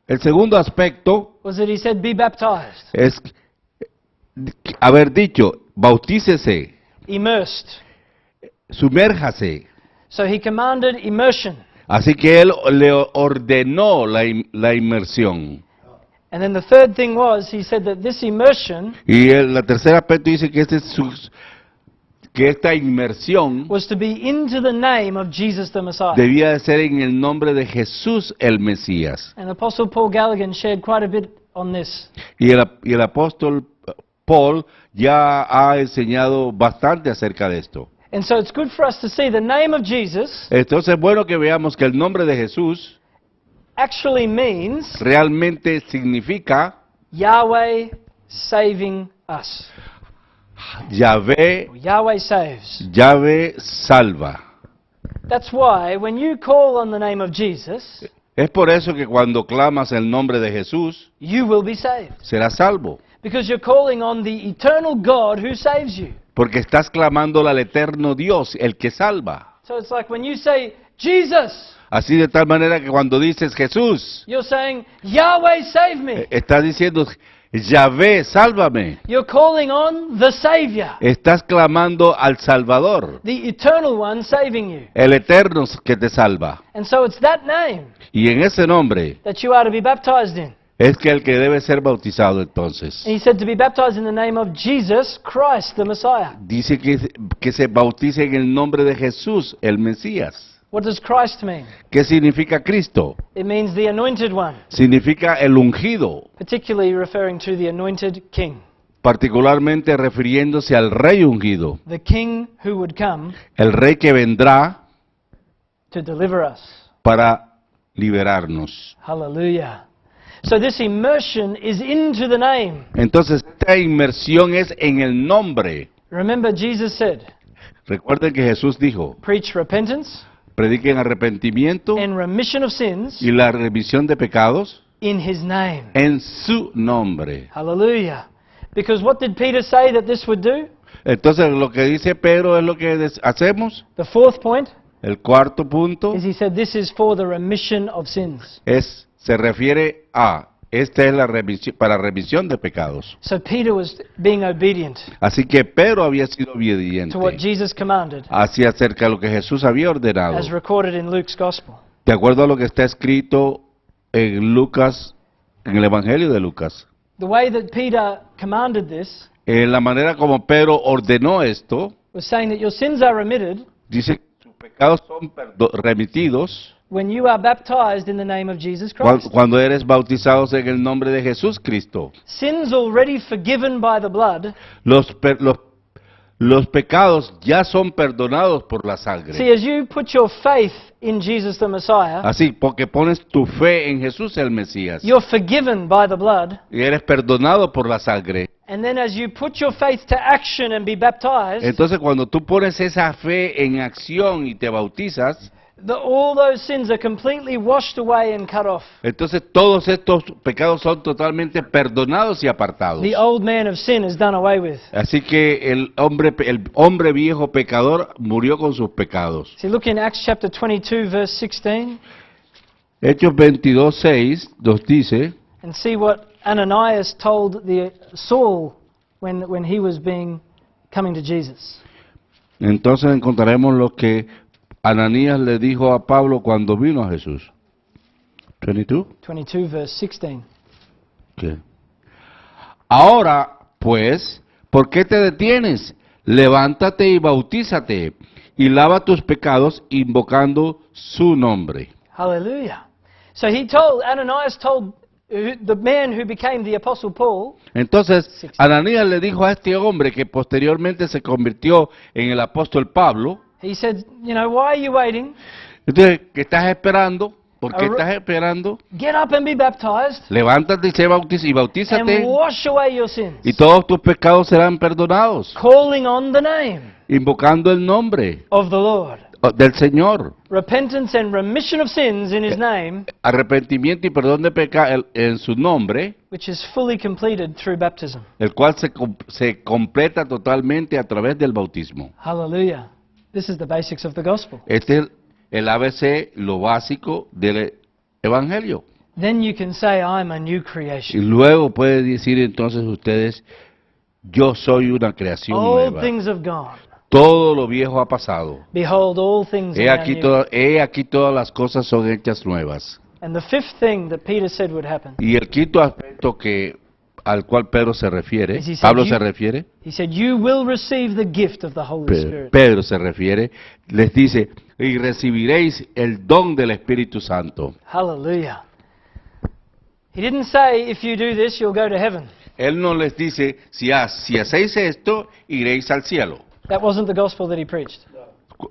El segundo aspecto
was that he said, be baptized,
es haber dicho, bautícese,
immersed.
sumérjase.
So he commanded immersion.
Así que él le ordenó la inmersión.
And then the third thing was, he said that this immersion
Y el tercer aspecto dice que, que esta inmersión
was to be into the name of Jesus the Messiah.
debía de ser en el nombre de Jesús el Mesías.
And Apostle Paul Galligan shared quite a bit on this.
Y el apóstol Paul ya ha enseñado bastante acerca de esto.
And so it's good for us to see the name of Jesus
Entonces es bueno que veamos que el nombre de Jesús
actually means
realmente significa
Yahweh saving us.
Yahvé,
Or Yahweh saves.
Yahvé salva.
That's why when you call on the name of Jesus,
Es por eso que cuando clamas el nombre de Jesús,
you will be saved.
serás salvo.
Because you're calling on the eternal God who saves you.
Porque estás clamando al eterno Dios, el que salva.
So it's like when you say, Jesus,
Así de tal manera que cuando dices Jesús,
you're saying, Yahweh save me.
estás diciendo Yahvé, sálvame.
You're calling on the Savior,
Estás clamando al Salvador,
the eternal one saving you.
el eterno que te salva.
And so it's that name
Y en ese nombre
that you are to be baptized in.
es que el que debe ser bautizado entonces.
And he said to be baptized in the name of Jesus Christ, the Messiah.
Dice que se bautice en el nombre de Jesús, el Mesías.
What does Christ mean?
¿Qué significa Cristo?
It means the anointed one,
Significa el ungido,
particularly referring to the anointed king,
particularmente refiriéndose al rey ungido,
the king who would come
el rey que vendrá
to deliver us.
para liberarnos.
Hallelujah. So this immersion is into the name.
Entonces, esta inmersión es en el nombre.
Remember, Jesus said,
Recuerden que Jesús dijo,
preach repentance
prediquen arrepentimiento
and remission of sins
y la remisión de pecados
in his name.
en su nombre.
Hallelujah. Because what did Peter say that this would do?
Entonces, lo que dice Pedro es lo que hacemos.
The fourth point
El cuarto punto
is he said this is for the remission of sins.
se refiere a Esta es la remisión, para remisión de pecados.
So Peter was being obedient
Así que Pedro había sido obediente
to what Jesus commanded,
hacia acerca de lo que Jesús había ordenado,
as recorded in Luke's Gospel.
de acuerdo a lo que está escrito en Lucas, en el Evangelio de Lucas.
The way that Peter commanded this
En la manera como Pedro ordenó esto,
was saying that your sins are remitted
dice que sus pecados son remitidos
when you are baptized in the name of Jesus
cuando,
Christ.
cuando eres bautizados en el nombre de Jesús Cristo.
Sins already forgiven by the blood.
Los pecados ya son perdonados por la
See,
sangre.
as you put your faith in Jesus the Messiah,
Así, porque pones tu fe en Jesús el Mesías
you're forgiven by the blood.
y eres perdonado por la sangre.
And then as you put your faith to action and be baptized,
Entonces, cuando tú pones esa fe en acción y te bautizas,
all those sins are completely washed away and cut off.
entonces todos estos pecados son totalmente perdonados y apartados.
The old man of sin is done away with.
Así que el hombre viejo pecador murió con sus pecados.
See, look in Acts chapter 22, verse 16,
Hechos 22:6 nos dice,
and see what Ananias told Saul when he was coming to Jesus.
entonces encontraremos lo que Ananías le dijo a Pablo cuando vino a Jesús. 22.
22, verse 16.
¿Qué? Ahora, pues, ¿por qué te detienes? Levántate y bautízate y lava tus pecados invocando su nombre.
Hallelujah. So Ananias told the man who became the Apostle Paul,
Entonces, Ananías le dijo a este hombre que posteriormente se convirtió en el apóstol Pablo,
he said, why are you waiting?
entonces, ¿qué estás esperando? ¿Por qué estás esperando?
Get up and be baptized
Levántate y bautízate
and wash away your sins,
y todos tus pecados serán perdonados,
calling on the name
invocando el nombre
of the Lord.
del Señor.
Repentance and remission of sins in His name,
Arrepentimiento y perdón de pecados en su nombre,
which is fully completed through baptism.
el cual se completa totalmente a través del bautismo.
Hallelujah. This is the basics of the gospel.
Este es el ABC, lo básico del Evangelio.
Then you can say, I'm a new
Y
creation.
luego puede decir entonces ustedes, yo soy una creación
All
nueva.
things have gone.
Todo lo viejo ha pasado.
Behold, all things are now new.
He aquí todas las cosas son hechas nuevas.
And the fifth thing that Peter said would happen,
Y el quinto aspecto al cual Pedro se refiere,
Is he said
Pablo
you-
se refiere,
he said, you will receive the gift of the Holy Spirit.
Pedro se refiere, les dice, y recibiréis el don del Espíritu Santo.
Hallelujah. He didn't say, if you do this, you'll go to heaven.
Él no les dice, si hacéis esto, iréis al cielo.
That wasn't the gospel that he preached.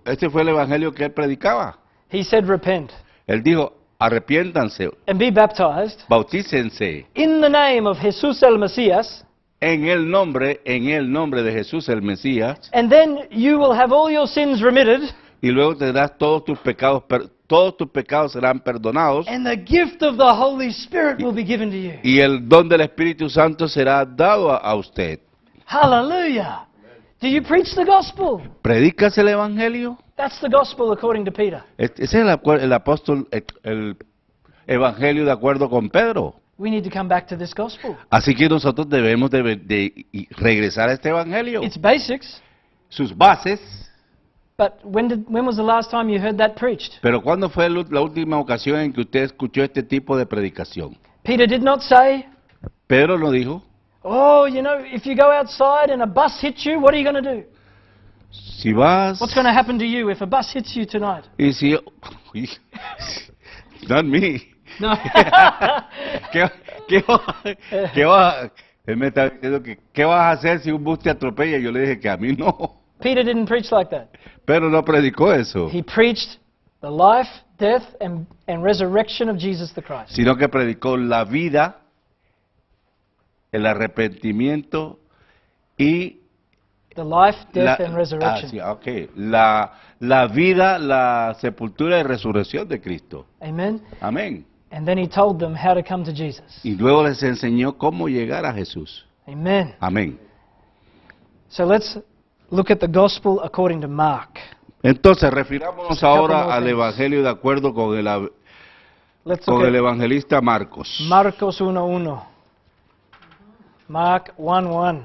Este fue el evangelio que él predicaba.
He said, repent
Él dijo, arrepiéntanse,
and be baptized
bautícense
in the name of Jesus el Messias,
en el nombre de Jesús el Mesías,
and then you will have all your sins remitted,
y luego tendrás todos tus pecados serán perdonados,
and the gift of the Holy Spirit will be given to you.
y el don del Espíritu Santo será dado a usted.
Hallelujah. Do you preach the gospel?
¿Predicas el evangelio?
That's the gospel according to Peter.
Ese es el apóstol, el evangelio de acuerdo con Pedro.
We need to come back to this gospel.
Así que nosotros debemos de regresar a este evangelio.
It's basics,
Sus bases.
but when was the last time you heard that preached?
Pero ¿cuándo fue la última ocasión en que usted escuchó este tipo de predicación?
Peter did not say,
Pedro no dijo,
oh, if you go outside and a bus hits you, what are you going to do?
si vas
What's going to happen to you if a bus hits you tonight?
y si... Not me.
No.
¿Qué vas? Él me está diciendo que ¿qué vas a hacer si un bus te atropella? Yo le dije que a mí no.
Peter didn't preach like that.
Pero no predicó eso,
He preached the life, death, and resurrection of Jesus the Christ.
sino que predicó la vida, el arrepentimiento y
The life, death, and resurrection.
sí, okay. La vida, la sepultura y resurrección de Cristo.
Amen.
Amén.
And then he told them how to come to Jesus.
Y luego les enseñó cómo llegar a Jesús.
Amen.
Amén.
So let's look at the gospel according to Mark.
Entonces, refirámonos
Just a couple
ahora
more
al
things.
Evangelio de acuerdo con
Let's
con
look
el
at
evangelista Marcos.
Marcos 1:1. Mark 1:1.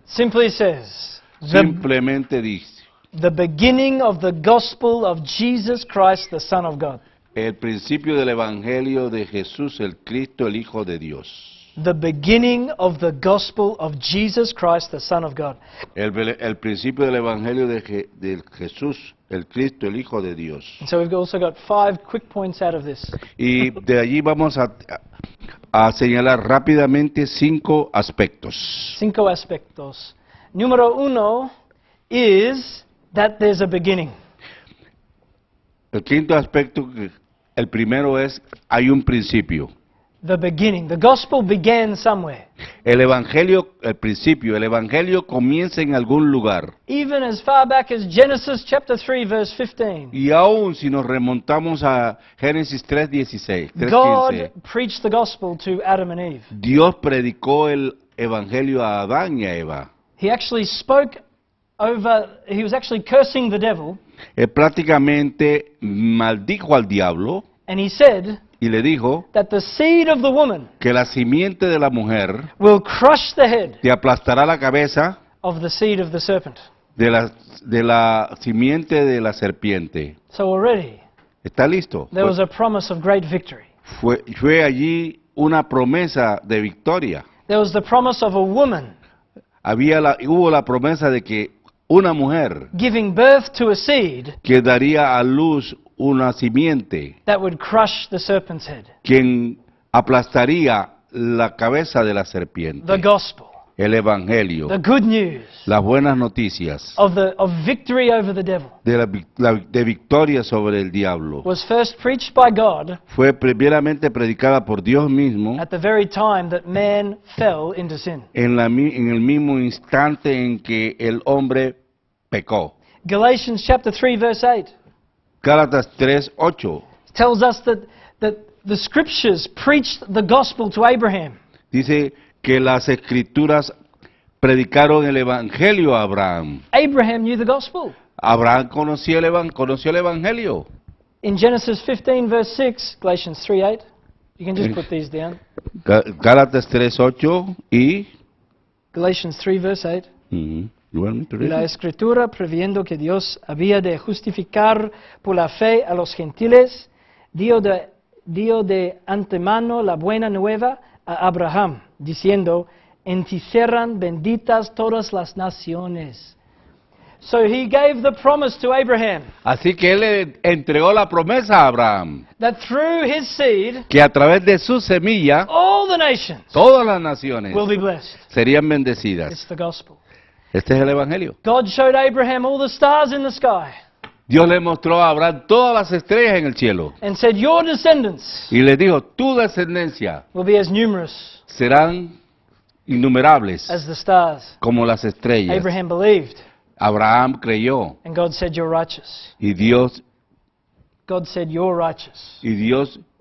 Simply says,
Simplemente dice,
the beginning of the gospel of Jesus Christ, the Son of God.
el principio del evangelio de Jesús, el Cristo, el Hijo de Dios.
The beginning of the gospel of Jesus Christ, the Son of God.
El principio del evangelio de Jesús, el Cristo, el Hijo de Dios.
And so we've also got 5 quick points out of this.
Y de allí vamos a señalar rápidamente 5 aspectos.
5 aspectos. Número 1 is that there's a beginning.
El quinto aspecto, el primero es, hay un principio.
The beginning. The gospel began somewhere.
El evangelio, el principio, el evangelio comienza en algún lugar.
Even as far back as Genesis chapter 3 verse 15.
Y aún si nos remontamos a Génesis 3:16,
God
3:15,
preached the gospel to Adam and Eve.
Dios predicó el evangelio a Adán y a Eva.
He actually spoke over, he was actually cursing the devil,
Él prácticamente maldijo al diablo
and he said
y le dijo
that the seed of the woman
que la simiente de la mujer
will crush the head
te aplastará la cabeza
of the seed of the serpent.
de la simiente de la serpiente.
So already
¿Está listo?
there was a promise of great victory.
Fue allí una promesa de victoria.
There was the promise of a woman
Hubo la promesa de que una mujer
giving birth to a seed
que daría a luz una simiente,
that would crush the serpent's head.
quien aplastaría la cabeza de la serpiente.
The gospel,
El evangelio,
the good news
las buenas noticias
of victory over the devil
de victoria sobre el diablo,
was first preached by God
fue primeramente predicada por Dios mismo
at the very time that man fell into sin.
en el mismo instante en que el hombre pecó.
Galatians chapter 3 verse 8
Gálatas 3:8
tells us that the scriptures preached the gospel to Abraham.
dice que las escrituras predicaron el evangelio a Abraham.
Abraham knew the gospel.
Abraham conoció el evangelio.
In Genesis 15 verse 6, Galatians 3:8, you can just put these down.
Gálatas 3:8 y
Galatians 3 verse 8.
you want me to read
La
it?
escritura, previendo que Dios había de justificar por la fe a los gentiles, dio de antemano la buena nueva a Abraham, diciendo, en ti serán benditas todas las naciones. So he gave the promise to Abraham
Así que él le entregó la promesa a Abraham,
that through his seed,
que a través de su semilla,
all the nations
todas las naciones
will be blessed.
serían
It's
bendecidas.
the gospel.
Este es el evangelio.
God showed Abraham all the stars in the sky
Dios le mostró a Abraham todas las estrellas en el cielo
and said, your descendants
y le dijo, tu descendencia
will be as numerous
serán innumerables
as the stars.
como las estrellas.
Abraham believed,
Abraham creyó
and God said, you're righteous.
y Dios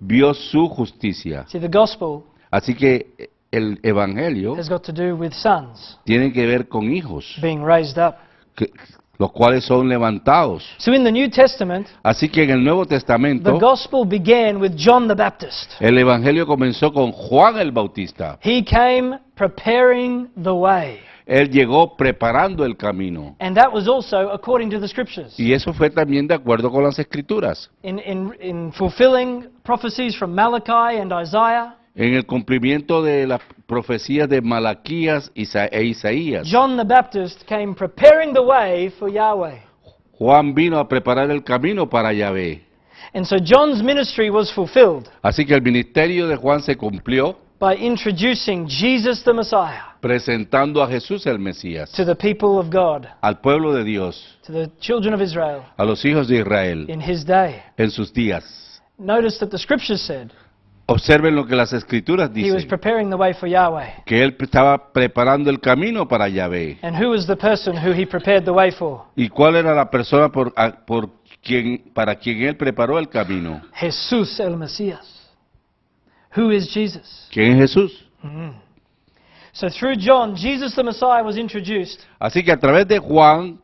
vio su justicia.
See, the gospel
Así que el evangelio
has got to do with sons
tiene que ver con hijos,
being raised up.
los cuales son levantados.
So in the New Testament,
Así que en el Nuevo
the
Testamento,
gospel began with John the Baptist.
el evangelio comenzó con Juan el Bautista.
He came preparing the way.
Él llegó preparando el camino.
And that was also according to the scriptures.
Y eso fue también de acuerdo con las Escrituras.
In fulfilling prophecies from Malachi and Isaiah,
En el cumplimiento de las profecías de Malaquías e Isaías,
John the Baptist came preparing the way for Yahweh.
Juan vino a preparar el camino para Yahvé.
And so John's ministry was fulfilled
Así que el ministerio de Juan se cumplió
by introducing Jesus the Messiah
presentando a Jesús el Mesías,
to the people of God,
al pueblo de Dios,
to the children of Israel
a los hijos de Israel,
in his day.
en sus días.
Notice that the scriptures said
Observen lo que las Escrituras
he was
dicen,
preparing the way for Yahweh.
que él estaba preparando el camino para Yahvé.
And who was the person who he prepared the way for?
¿Y cuál era la persona para quien él preparó el camino?
Jesús el Mesías. Who is Jesus?
¿Quién es Jesús?
So through John, Jesus the Messiah was introduced,
Así que a través de Juan,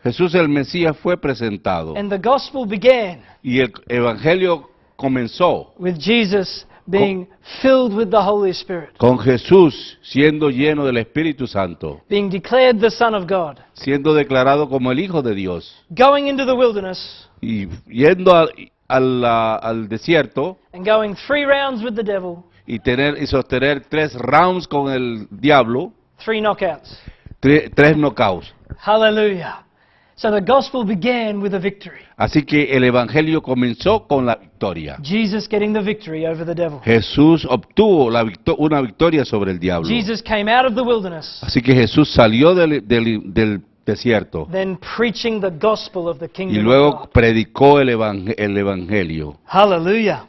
Jesús el Mesías fue presentado
And the gospel began
y el evangelio comenzó
with Jesus being filled with the Holy Spirit,
con Jesús siendo lleno del Espíritu Santo,
being declared the Son of God,
siendo declarado como el Hijo de Dios
going into the wilderness
y yendo al desierto
and going 3 rounds with the devil,
y sostener 3 rounds con el diablo,
3 knockouts.
3 knockouts.
Hallelujah. So the gospel began with a victory.
Así que el evangelio comenzó con la victoria.
Jesus getting the victory over the devil.
Jesús obtuvo una victoria sobre el diablo.
Jesus came out of the wilderness,
Así que Jesús salió del desierto
then preaching the gospel of the
y
kingdom of
luego
God.
predicó el evangelio.
Hallelujah.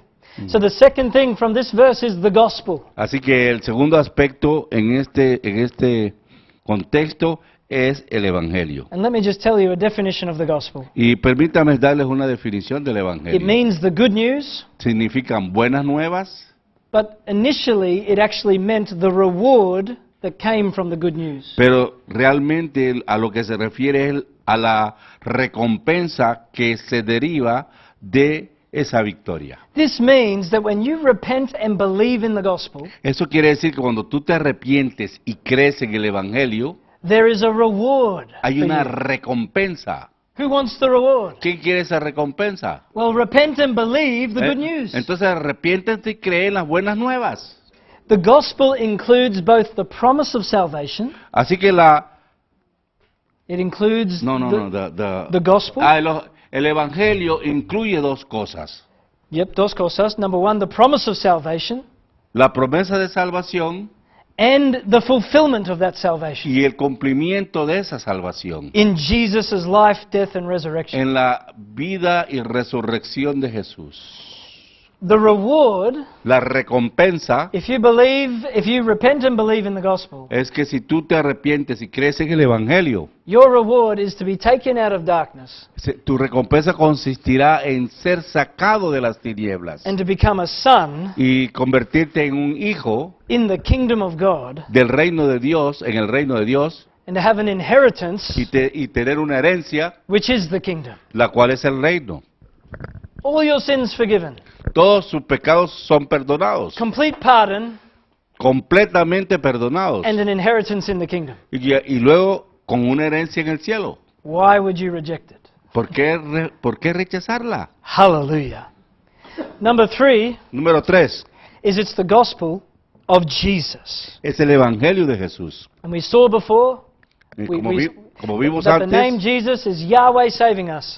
So the second thing from this verse is the gospel.
Así que el segundo aspecto en este contexto es el evangelio.
And let me just tell you a definition of the gospel.
Y permítame darles una definición del
It
evangelio.
means the good news,
Significan buenas nuevas,
but initially it actually meant the reward that came from the good news.
pero realmente a lo que se refiere es a la recompensa que se deriva de esa victoria.
This means that when you repent and believe in the gospel,
Eso quiere decir que cuando tú te arrepientes y crees en el evangelio,
there is a reward.
hay
for
una
you.
recompensa.
Who wants the reward?
¿Quién quiere esa recompensa?
Well, repent and believe the
¿Eh?
good news.
Entonces arrepiéntete y cree en las buenas nuevas.
The gospel includes both the promise of salvation,
Así que
it includes the gospel.
El evangelio incluye 2 cosas.
Yep, dos cosas. Number one, the promise of salvation
La promesa de salvación
and the fulfillment of that salvation
y el cumplimiento de esa salvación
in Jesus' life, death, and resurrection.
en la vida y resurrección de Jesús.
The reward,
La recompensa
if you repent and believe in the gospel,
es que si tú te arrepientes y crees en el evangelio,
your reward is to be taken out of darkness
tu recompensa consistirá en ser sacado de las tinieblas
and to become a son
y convertirte en un hijo
in the kingdom of God
del reino de Dios, en el reino de Dios,
and to have an inheritance,
y tener una herencia,
which is the kingdom.
la cual es el reino.
All your sins forgiven,
Todos sus pecados son perdonados,
complete pardon,
completamente perdonados,
and an inheritance in the kingdom.
y luego con una herencia en el cielo.
Why would you reject it?
¿Por qué rechazarla?
Hallelujah. Number 3
Número 3,
is it's the gospel of Jesus.
es el evangelio de Jesús.
And we saw before
Como vimos
that the name
antes,
Jesus is Yahweh saving us.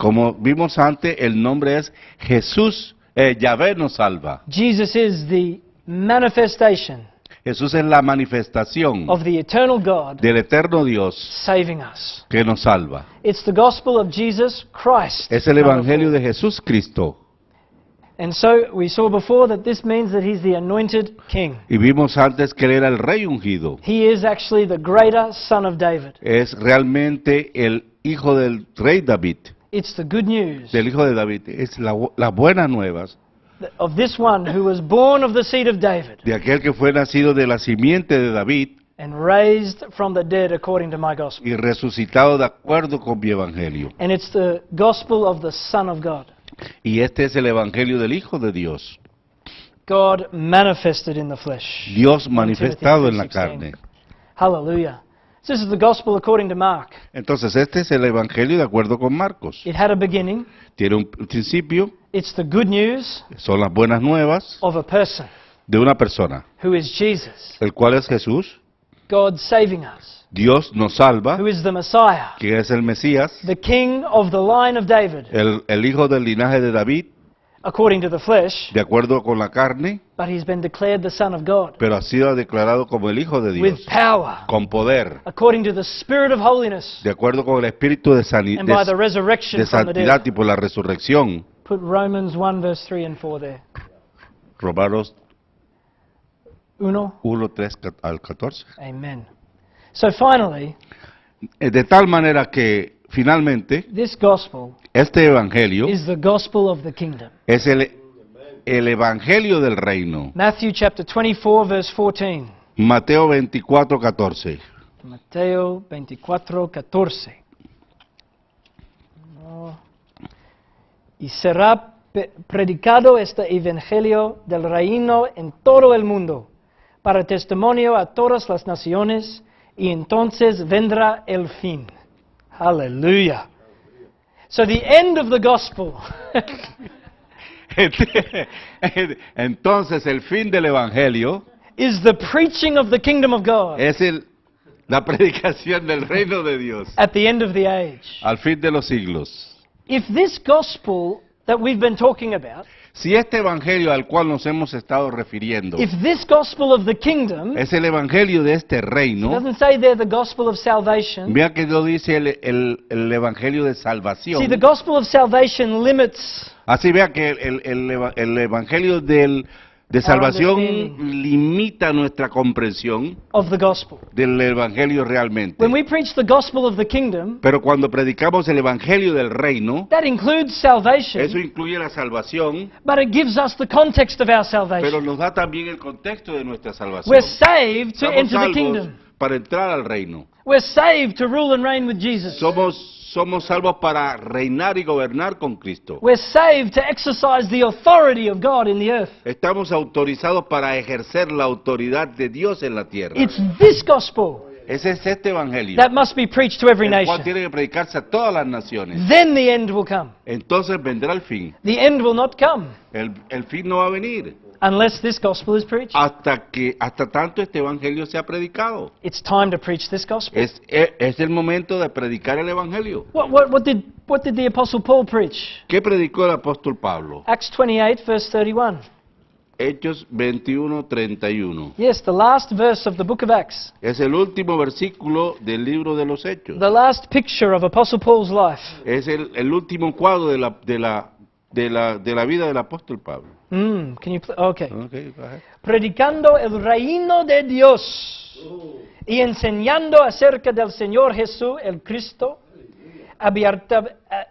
el nombre es Jesús, Yahvé nos salva.
Jesus is the manifestation
Jesús es la manifestación
of the eternal God
del eterno Dios
saving us.
que nos salva.
It's the gospel of Jesus Christ.
Es el evangelio de Jesús Cristo.
And so we saw before that this means that he's the anointed king.
Y vimos antes que él era el rey ungido.
He is actually the greater son of David.
Es realmente el hijo del rey David,
It's the good news
del hijo de David. Es las buenas nuevas
of this one who was born of the seed of David
de aquel que fue nacido de la simiente de David
and raised from the dead according to my gospel.
y resucitado de acuerdo con mi evangelio.
And it's the gospel of the Son of God.
Y este es el evangelio del Hijo de Dios.
God manifested in the flesh.
Dios
1
manifestado en la
Timothy 3:16.
carne.
Hallelujah. This is the gospel according to Mark.
Entonces este es el evangelio de acuerdo con Marcos.
It had a beginning.
Tiene un principio,
It's the good news
son las buenas nuevas
of a person
de una persona,
who is Jesus,
el cual es Jesús.
God saving us,
Dios nos salva,
who is the Messiah,
que es el Mesías,
the king of the line of David,
el hijo del linaje de David,
according to the flesh,
de acuerdo con la carne,
but he's been declared the Son of God,
pero ha sido declarado como el Hijo de
with
Dios,
power,
con poder,
according to the Spirit of holiness,
de acuerdo con el espíritu de,
and by the resurrection from the
santidad
dead.
y por la resurrección.
Put Romans 1 verse 3 and 4 there.
Romanos
1.
1, 3 al 14.
Amen. So finally,
De tal manera que finalmente
this gospel
este evangelio
is the gospel of the kingdom.
es el evangelio del reino.
Matthew chapter 24 verse 14.
Mateo 24, 14.
Mateo 24, 14. y será predicado este evangelio del reino en todo el mundo, para testimonio a todas las naciones, y entonces vendrá el fin. Hallelujah. So the end of the gospel
Entonces el fin del Evangelio
is the preaching of the kingdom of God
es la predicación del reino de Dios
at the end of the age.
al fin de los siglos.
If this gospel that we've been talking about,
Si este Evangelio al cual nos hemos estado refiriendo
if this gospel of the kingdom,
es el Evangelio de este
it
reino,
doesn't say there the gospel of salvation.
vea que lo dice el Evangelio de salvación.
See, the gospel of salvation limits
Así vea que el Evangelio de salvación
understanding
limita nuestra comprensión
of the gospel.
del Evangelio realmente.
When we preach the gospel of the kingdom,
Pero cuando predicamos el Evangelio del reino,
that includes
eso
salvation,
incluye la salvación,
but it gives us the context of our
pero
salvation.
nos da también el contexto de nuestra salvación.
We're saved to
Estamos
enter the
salvos
kingdom.
para entrar al reino.
We're saved to rule and reign with Jesus.
Somos salvos para reinar y gobernar con Cristo.
We're saved to exercise the authority of God in the earth.
Estamos autorizados para ejercer la autoridad de Dios en la tierra.
It's this gospel
Ese es este Evangelio,
that must be preached to every
el cual
nation.
tiene que predicarse a todas las naciones.
Then the end will come.
Entonces vendrá el fin.
The end will not come
El fin no va a venir
unless this gospel is preached.
hasta tanto este Evangelio sea predicado.
It's time to preach this gospel.
Es el momento de predicar el Evangelio.
What did the Apostle Paul preach?
¿Qué predicó el apóstol Pablo?
Acts 28, verse 31.
Hechos 21:31.
Yes, the last verse of the book of Acts.
Es el último versículo del libro de los Hechos.
The last picture of Apostle Paul's life.
Es el último cuadro de la vida del apóstol Pablo.
Okay.
Okay, go ahead.
Predicando el reino de Dios y enseñando acerca del Señor Jesús, el Cristo,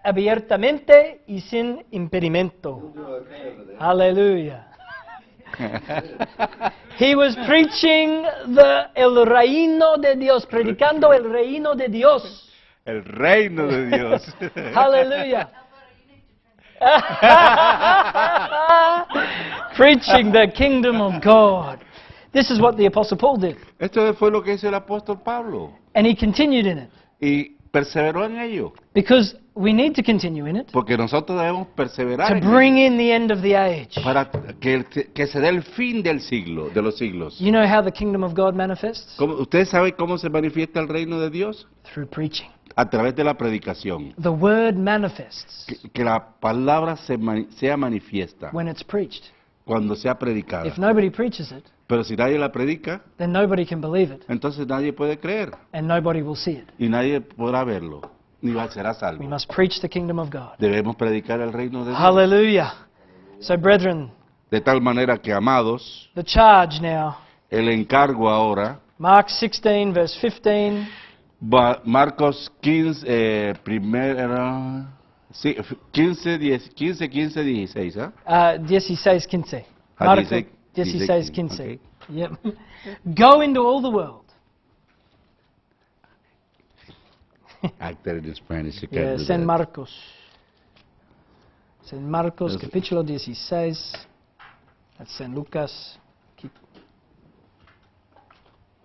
abiertamente y sin impedimento. Aleluya. He was preaching el reino de Dios, predicando el reino de Dios.
El reino de Dios.
Hallelujah. Preaching the kingdom of God. This is what the Apostle Paul did.
Esto fue lo que hizo el apóstol Pablo.
And he continued in it.
Y perseveró en ello.
Because we need to continue in it.
Porque nosotros debemos perseverar
To
en
bring
ello,
in the end of the age.
para que se dé el fin del siglo, de los siglos.
You know how the kingdom of God manifests?
¿Usted sabe cómo se manifiesta el reino de Dios?
Through preaching.
A través de la predicación.
The word manifests
Que la palabra sea manifiesta
when it's preached.
cuando sea predicada.
If nobody preaches it,
Pero si nadie la predica,
then nobody can believe it,
entonces nadie puede creer
and nobody will see it.
y nadie podrá verlo, ni será
We
salvo.
must preach the kingdom of God.
Debemos predicar el reino de Dios.
Hallelujah. So, brethren,
De tal manera que, amados,
the charge now.
el encargo ahora,
Mark 16, verse 15.
Marcos 15, sí, 15, 16, ¿ah?
16, 15.
Ah,
Marcos
16,
16, 15.
okay.
Yep. Go into all the world.
Actor in Spanish, you
Yeah,
can't do
San
that.
Marcos. San Marcos,
Yes.
capítulo 16. That's San Lucas. Keep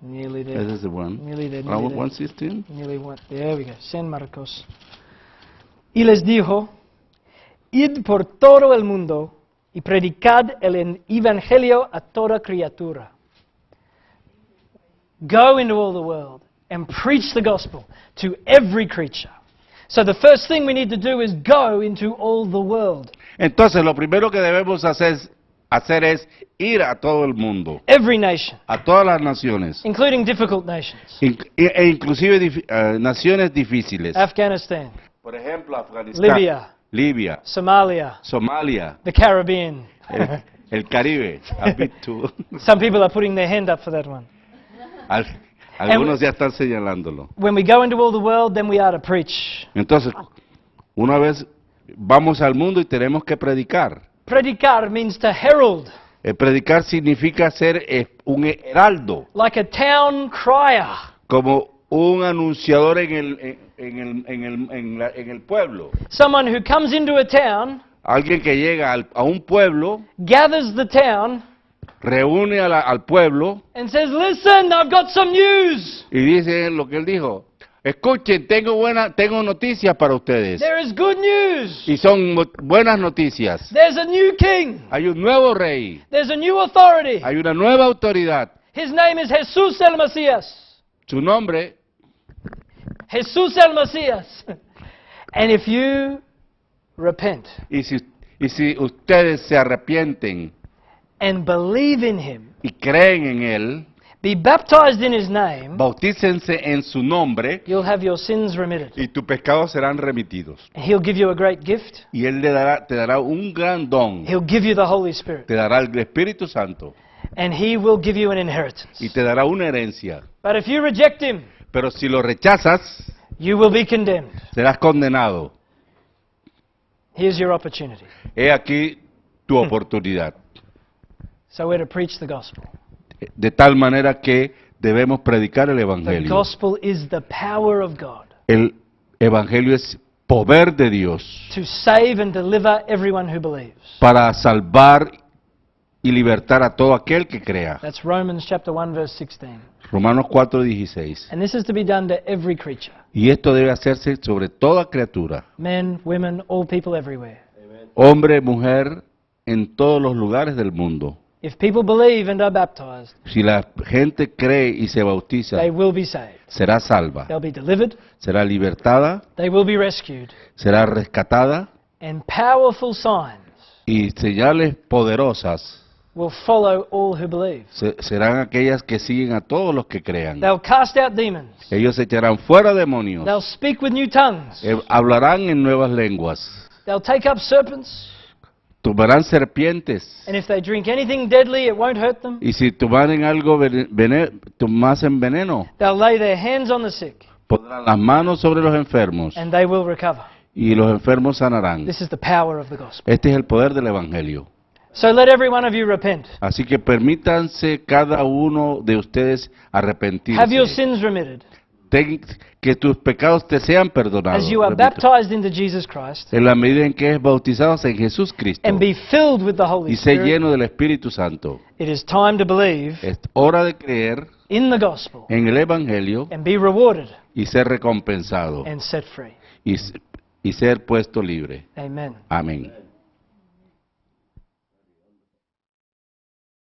nearly there.
This is the one.
Nearly there,
Ah,
nearly there.
116?
Nearly one. There we go. San Marcos. Y les dijo, id por todo el mundo y predicad el evangelio a toda criatura. Go into all the world and preach the gospel to every creature. So the first thing we need to do is go into all the world.
Entonces, lo primero que debemos hacer es ir a todo el mundo,
Every nation,
a todas las naciones,
including difficult nations.
e inclusive naciones difíciles.
Afghanistan,
Por ejemplo, Afganistán,
Libya,
Libia,
Somalia,
Somalia,
the Caribbean.
el Caribe. I've been to-
Some people are putting their hand up for that one.
Algunos ya están señalándolo.
When we go into all the world, then we are to preach.
Entonces, una vez vamos al mundo y tenemos que predicar.
Predicar means to herald,
Predicar significa ser un heraldo,
like a town crier.
como un anunciador en el pueblo.
Someone who comes into a town
Alguien que llega a un pueblo,
gathers the town,
reúne al pueblo
and says, "Listen, I've got some news.
y dice lo que él dijo. Escuchen, tengo noticias para ustedes.
There is good news.
Y son buenas noticias.
There's a new king.
Hay un nuevo rey.
There's a new authority.
Hay una nueva autoridad.
His name is Jesús el Mesías.
Su nombre,
Jesús el Mesías. And if you repent
y si ustedes se arrepienten
and believe in him,
y creen en él,
be baptized in his name,
bautícense en su nombre
you'll have your sins remitted.
y tus pecados serán remitidos.
He'll give you a great gift.
Y él te dará un gran don.
He'll give you the Holy Spirit.
Te dará el Espíritu Santo
And he will give you an inheritance.
y te dará una herencia.
But if you reject him,
Pero si lo rechazas,
you will be condemned.
serás condenado.
Here's your opportunity.
He aquí tu oportunidad.
So we're to preach the gospel.
De tal manera que debemos predicar el
The
Evangelio.
gospel is the power of God
El Evangelio es poder de Dios
to save and deliver everyone who believes.
para salvar y libertar a todo aquel que crea.
That's Romans chapter 1 verse 16.
Romanos 4:16.
And this is to be done to every creature.
Y esto debe hacerse sobre toda criatura,
Men, women, all people everywhere.
hombre, mujer, en todos los lugares del mundo.
If people believe and are baptized,
Si la gente cree y se bautiza,
they will be saved.
será salva,
They'll be delivered,
será libertada,
they will be rescued,
será rescatada
and powerful signs
y señales poderosas
will follow all who believe.
serán aquellas que siguen a todos los que crean.
They'll cast out demons.
Ellos echarán fuera demonios,
They'll speak with new tongues.
hablarán en nuevas lenguas,
They'll take up serpents.
tomarán serpientes,
And if they drink anything deadly, it won't hurt them.
y si tomaren algo tomasen veneno,
They'll lay their hands on the sick,
pondrán las manos sobre los enfermos,
and they will recover.
y los enfermos sanarán.
This is the power of the gospel.
Este es el poder del Evangelio.
So let every one of you repent.
Así que permítanse cada uno de ustedes
Have your
arrepentirse.
sins remitted.
Que tus pecados te sean perdonados.
As you are
repito,
baptized into Jesus Christ,
en la medida en que es bautizados en Jesús Cristo
and be filled with the Holy
y sé
Spirit,
lleno del Espíritu Santo.
it is time to believe
Es hora de creer
in the gospel
en el Evangelio
and be rewarded
y ser recompensado
and set free.
y ser puesto libre.
Amen.
Amén.